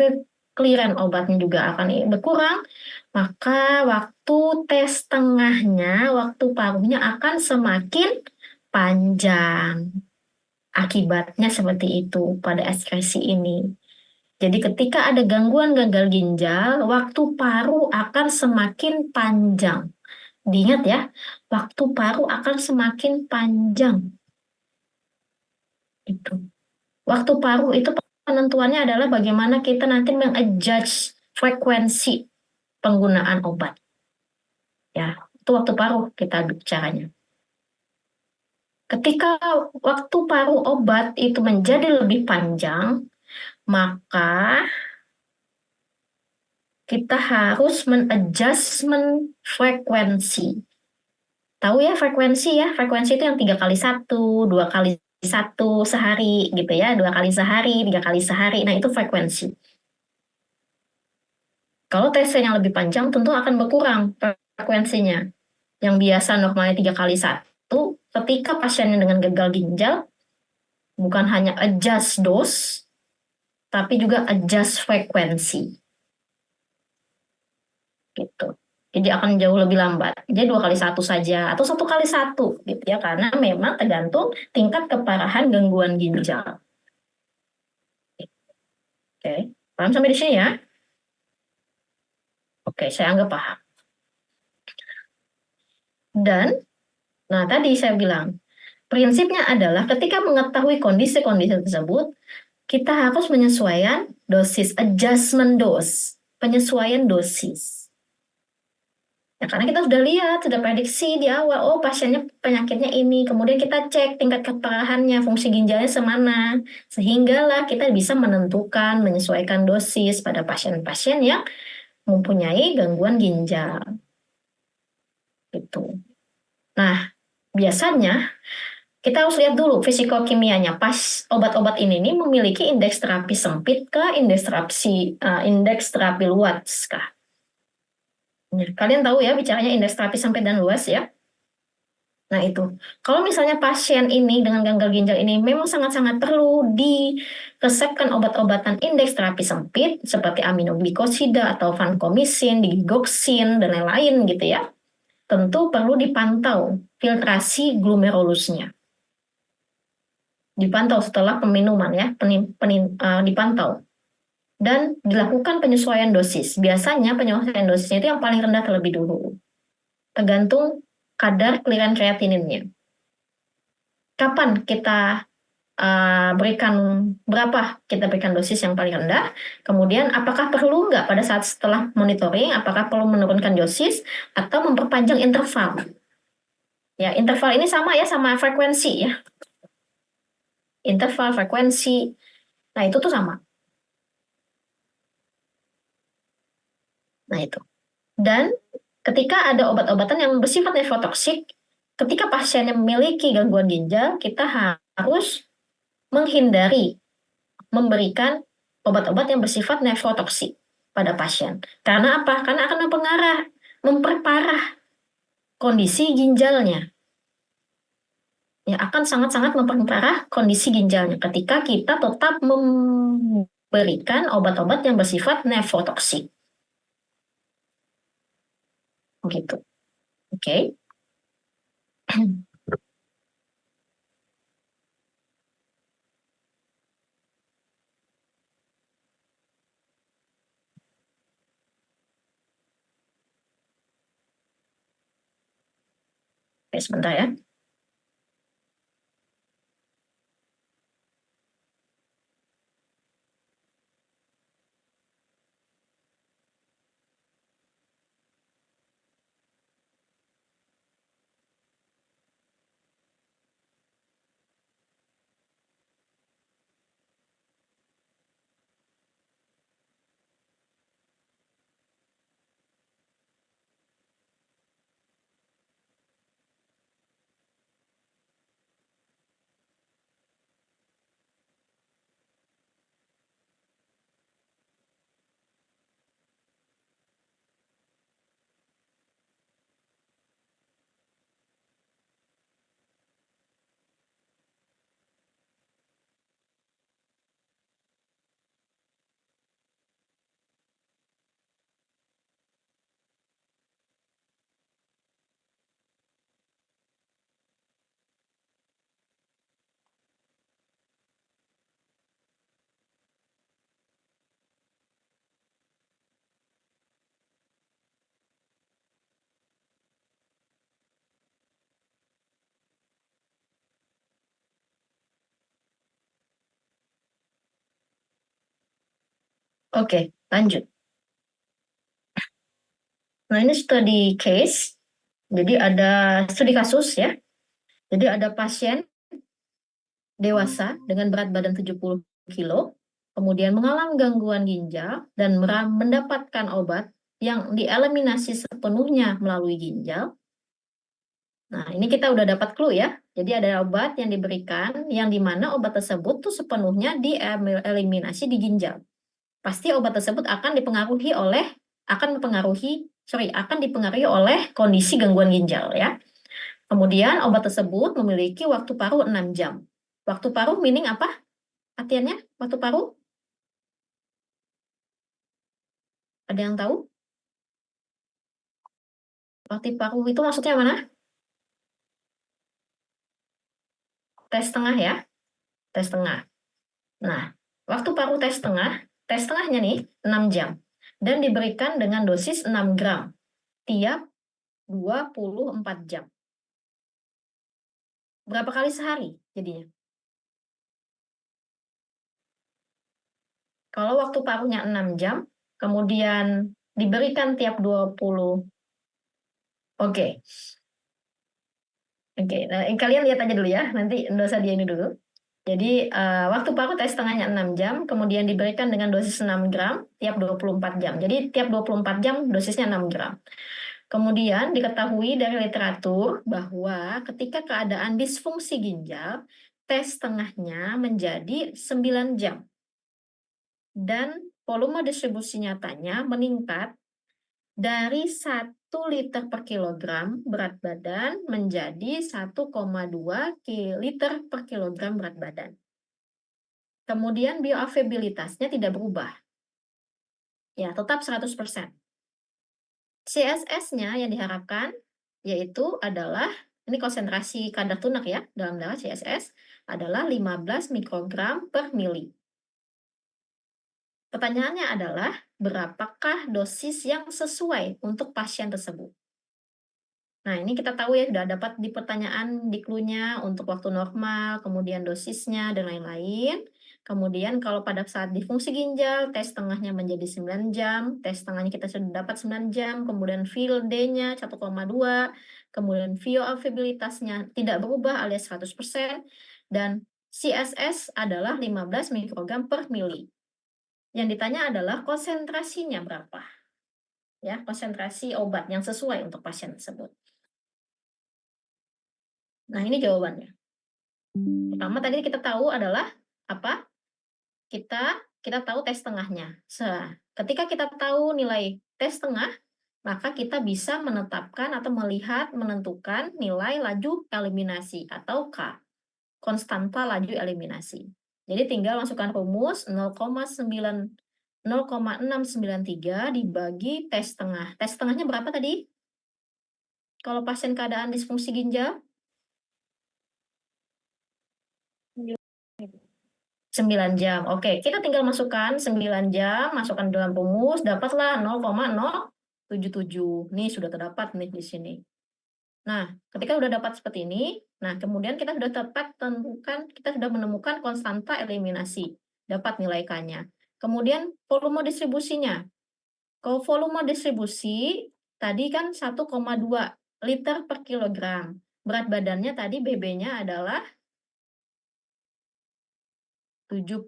clearance obatnya juga akan berkurang, maka waktu tes tengahnya, waktu paruhnya akan semakin panjang. Akibatnya seperti itu pada ekskresi ini. Jadi ketika ada gangguan gagal ginjal, waktu paru akan semakin panjang. Diingat ya, waktu paru akan semakin panjang. Itu. Waktu paru itu penentuannya adalah bagaimana kita nanti mengadjust frekuensi penggunaan obat. Ya, itu waktu paru kita bicaranya. Ketika waktu paru obat itu menjadi lebih panjang, maka kita harus menadjustment frekuensi. Tahu ya frekuensi ya? Frekuensi itu yang 3 kali 1, 2 kali 1 sehari gitu ya. 2 kali sehari, 3 kali sehari. Nah itu frekuensi. Kalau TC-nya lebih panjang tentu akan berkurang frekuensinya. Yang biasa normalnya 3 kali 1, ketika pasiennya dengan gagal ginjal, bukan hanya adjust dose, tapi juga adjust frekuensi. Gitu. Jadi akan jauh lebih lambat. Jadi 2 kali 1 saja atau 1 kali 1 gitu ya, karena memang tergantung tingkat keparahan gangguan ginjal. Oke, paham sampai di sini ya? Oke, saya anggap paham. Dan, nah tadi saya bilang, prinsipnya adalah ketika mengetahui kondisi-kondisi tersebut, kita harus menyesuaikan dosis, adjustment dose, penyesuaian dosis. Ya, karena kita sudah lihat, sudah prediksi di awal, oh pasiennya penyakitnya ini, kemudian kita cek tingkat keparahannya, fungsi ginjalnya semana, sehinggalah kita bisa menentukan, menyesuaikan dosis pada pasien-pasien yang mempunyai gangguan ginjal. Gitu. Nah, biasanya kita harus lihat dulu fisikokimianya. Pas obat-obat ini nih memiliki indeks terapi sempit kah, indeks terapi luas kah? Ya, kalian tahu ya bicaranya indeks terapi sempit dan luas ya. Nah itu, kalau misalnya pasien ini dengan gagal ginjal ini memang sangat-sangat perlu diresepkan obat-obatan indeks terapi sempit seperti aminoglikosida atau vancomycin, digoxin, dan lain-lain gitu ya. Tentu perlu dipantau filtrasi glomerulusnya. Dipantau setelah peminuman ya, dipantau. Dan dilakukan penyesuaian dosis. Biasanya penyesuaian dosisnya itu yang paling rendah terlebih dulu. Tergantung kadar clearance kreatininnya. Kapan kita berikan berapa kita berikan dosis yang paling rendah, kemudian apakah perlu nggak pada saat setelah monitoring, apakah perlu menurunkan dosis atau memperpanjang interval. Ya, interval ini sama ya sama frekuensi ya. Interval frekuensi. Nah, itu tuh sama. Nah, itu. Dan ketika ada obat-obatan yang bersifat nefrotoksik, ketika pasiennya memiliki gangguan ginjal, kita harus menghindari memberikan obat-obat yang bersifat nefrotoksik pada pasien. Karena apa? Karena akan memperparah kondisi ginjalnya. Ya, akan sangat-sangat memperparah kondisi ginjalnya ketika kita tetap memberikan obat-obat yang bersifat nefrotoksik. Gitu. Oke. Oke, sebentar ya. Oke, lanjut. Nah, ini studi case. Jadi ada studi kasus ya. Jadi ada pasien dewasa dengan berat badan 70 kilo, kemudian mengalami gangguan ginjal dan mendapatkan obat yang dieliminasi sepenuhnya melalui ginjal. Nah, ini kita udah dapat clue ya. Jadi ada obat yang diberikan yang dimana obat tersebut tuh sepenuhnya dieliminasi di ginjal. Pasti obat tersebut akan dipengaruhi oleh kondisi gangguan ginjal ya. Kemudian obat tersebut memiliki waktu paruh 6 jam. Waktu paruh meaning apa? Artiannya waktu paruh? Ada yang tahu? Waktu paruh itu maksudnya mana? Tes tengah ya? Tes tengah. Nah, waktu paruh tes tengahnya nih 6 jam. Dan diberikan dengan dosis 6 gram tiap 24 jam. Berapa kali sehari jadinya? Kalau waktu paruhnya 6 jam, kemudian diberikan tiap 20. Oke. Oke, nah, kalian lihat aja dulu ya, nanti nggak usah dia ini dulu. Jadi waktu paruh tes tengahnya 6 jam, kemudian diberikan dengan dosis 6 gram tiap 24 jam. Jadi tiap 24 jam dosisnya 6 gram. Kemudian diketahui dari literatur bahwa ketika keadaan disfungsi ginjal, tes tengahnya menjadi 9 jam. Dan volume distribusi nyatanya meningkat dari 1 liter per kilogram berat badan menjadi 1,2 liter per kilogram berat badan. Kemudian bioavailabilitasnya tidak berubah. Ya, tetap 100%. CSS-nya yang diharapkan yaitu adalah, ini konsentrasi kadar tunak ya, dalam darah CSS adalah 15 mikrogram per mili. Pertanyaannya adalah, berapakah dosis yang sesuai untuk pasien tersebut? Nah, ini kita tahu ya, sudah dapat di pertanyaan di clue-nya untuk waktu normal, kemudian dosisnya, dan lain-lain. Kemudian kalau pada saat difungsi ginjal, tes tengahnya menjadi 9 jam, tes tengahnya kita sudah dapat 9 jam, kemudian field D-nya 1,2, kemudian bioavailabilitasnya tidak berubah alias 100%, dan CSS adalah 15 mikrogram per mili. Yang ditanya adalah konsentrasinya berapa? Ya, konsentrasi obat yang sesuai untuk pasien tersebut. Nah, ini jawabannya. Pertama tadi kita tahu adalah apa? Kita tahu tes tengahnya. Ketika kita tahu nilai tes tengah, maka kita bisa menetapkan atau menentukan nilai laju eliminasi atau K, konstanta laju eliminasi. Jadi tinggal masukkan rumus 0,693 dibagi tes tengah. Tes tengahnya berapa tadi? Kalau pasien keadaan disfungsi ginjal? 9 jam. Oke, kita tinggal masukkan 9 jam, masukkan dalam rumus, dapatlah 0,077. Nih sudah terdapat nih di sini. Nah, ketika sudah dapat seperti ini, nah kemudian kita sudah menemukan konstanta eliminasi, dapat nilai K-nya. Kemudian volume distribusinya. Kalau volume distribusi tadi kan 1,2 liter per kilogram. Berat badannya tadi BB-nya adalah 70,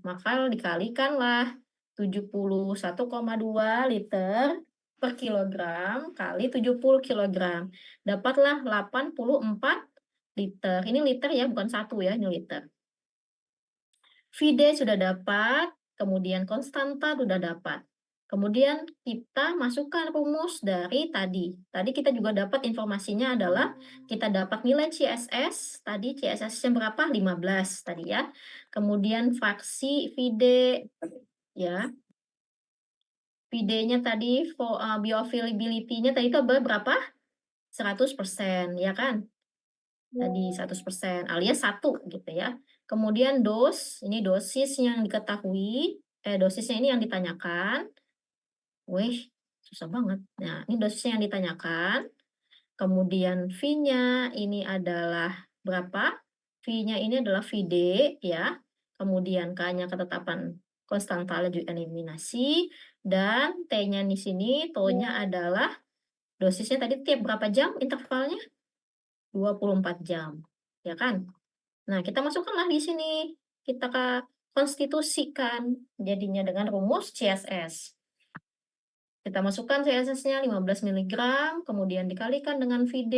maka dikalikanlah 70, 1,2 liter per kilogram kali 70 kilogram. Dapatlah 84 liter. Ini liter ya, bukan satu ya, ini liter. VD sudah dapat, kemudian konstanta sudah dapat. Kemudian kita masukkan rumus dari tadi. Tadi kita juga dapat informasinya adalah kita dapat nilai CSS. Tadi CSS-nya berapa? 15 tadi ya. Kemudian fraksi VD ya. VD-nya tadi bioavailability-nya tadi itu berapa? 100% ya kan? Tadi 100% alias 1 gitu ya. Kemudian ini dosis yang diketahui, dosisnya ini yang ditanyakan. Wih, susah banget. Nah, ini dosisnya yang ditanyakan. Kemudian V-nya ini adalah berapa? V-nya ini adalah VD ya. Kemudian K-nya ketetapan konstanta laju eliminasi, dan T-nya di sini, T-nya adalah dosisnya tadi tiap berapa jam intervalnya? 24 jam, ya kan? Nah, kita masukkanlah di sini, kita konstitusikan jadinya dengan rumus CSS. Kita masukkan CSS-nya 15 mg, kemudian dikalikan dengan VD,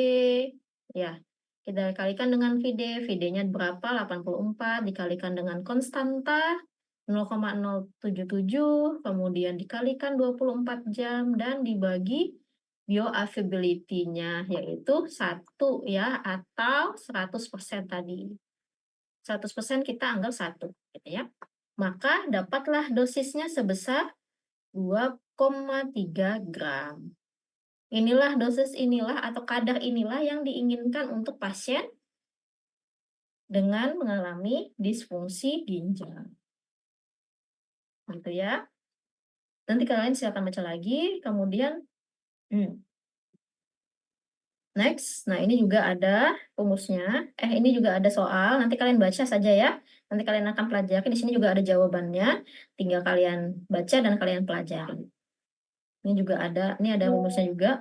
ya. Kita kalikan dengan VD, VD-nya berapa? 84, dikalikan dengan konstanta 0,077, kemudian dikalikan 24 jam, dan dibagi bioavailability-nya, yaitu 1 ya, atau 100% tadi. 100% kita anggap 1, gitu ya. Maka dapatlah dosisnya sebesar 2,3 gram. Inilah dosis inilah atau kadar inilah yang diinginkan untuk pasien dengan mengalami disfungsi ginjal. Gitu ya. Nanti kalian silakan baca lagi, kemudian next. Nah, ini juga ada rumusnya. Ini juga ada soal, nanti kalian baca saja ya. Nanti kalian akan pelajari, di sini juga ada jawabannya. Tinggal kalian baca dan kalian pelajari. Ini juga ada, ini ada rumusnya juga.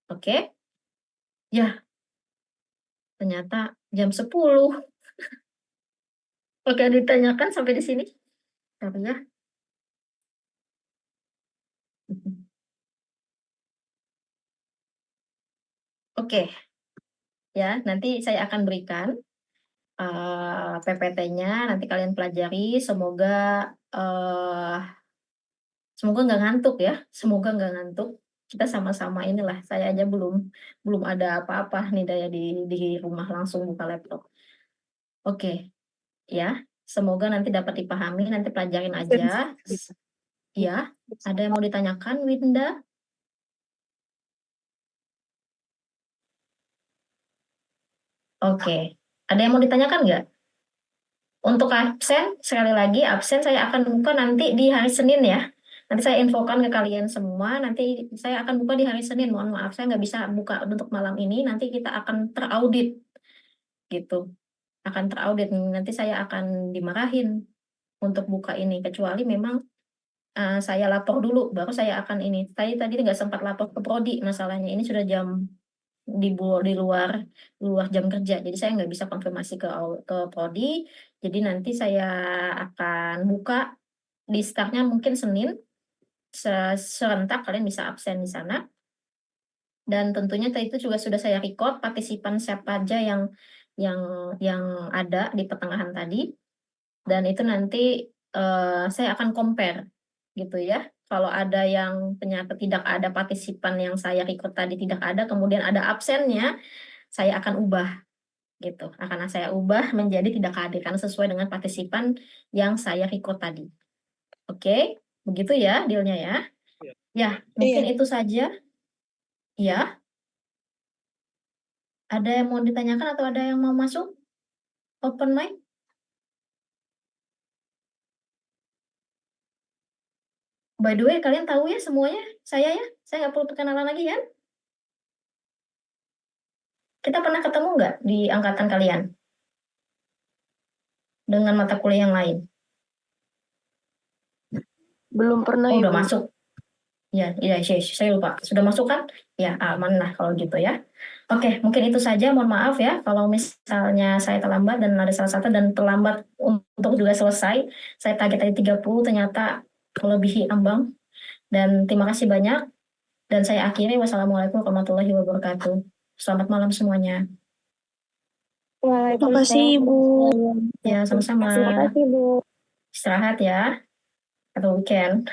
Oke. Ya, ternyata jam 10. Oke, ditanyakan sampai di sini. Tapi ya. Oke. Ya, nanti saya akan berikan PPT-nya, nanti kalian pelajari. Semoga nggak ngantuk ya. Semoga nggak ngantuk. Kita sama-sama inilah. Saya aja belum ada apa-apa nih daya di rumah langsung buka laptop. Oke, ya. Semoga nanti dapat dipahami. Nanti pelajarin aja. Ya, ada yang mau ditanyakan, Winda? Oke, ada yang mau ditanyakan nggak? Untuk absen, sekali lagi absen saya akan buka nanti di hari Senin ya. Nanti saya infokan ke kalian semua, nanti saya akan buka di hari Senin. Mohon maaf, saya nggak bisa buka untuk malam ini, nanti kita akan teraudit. Gitu. Akan teraudit, nanti saya akan dimarahin untuk buka ini. Kecuali memang saya lapor dulu, baru saya akan ini. Tadi nggak sempat lapor ke Prodi masalahnya. Ini sudah jam di luar jam kerja, jadi saya nggak bisa konfirmasi ke Prodi. Jadi nanti saya akan buka di startnya mungkin Senin, serentak kalian bisa absen di sana. Dan tentunya tadi itu juga sudah saya record partisipan siapa aja yang ada di pertengahan tadi, dan itu nanti saya akan compare gitu ya. Kalau ada yang ternyata tidak ada partisipan yang saya record tadi tidak ada, kemudian ada absennya, saya akan ubah gitu. Akan saya ubah menjadi tidak hadir karena sesuai dengan partisipan yang saya record tadi. Oke, begitu ya dealnya ya. Ya, mungkin itu saja. Ya, ada yang mau ditanyakan atau ada yang mau masuk? Open mic? By the way, kalian tahu ya semuanya? Saya ya? Saya nggak perlu perkenalan lagi kan? Kita pernah ketemu nggak di angkatan kalian? Dengan mata kuliah yang lain? Belum pernah, Oh, Ibu. udah masuk. Ya, saya lupa. Sudah masuk kan? Ya, aman lah kalau gitu ya. Oke, mungkin itu saja. Mohon maaf ya kalau misalnya saya terlambat dan ada salah satu dan terlambat untuk juga selesai. Saya target tadi 30, ternyata melebihi ambang. Dan terima kasih banyak. Dan saya akhiri. Wassalamualaikum warahmatullahi wabarakatuh. Selamat malam semuanya. Terima kasih, Ibu. Ya, sama-sama. Terima kasih, Bu. Istirahat ya. Atau weekend.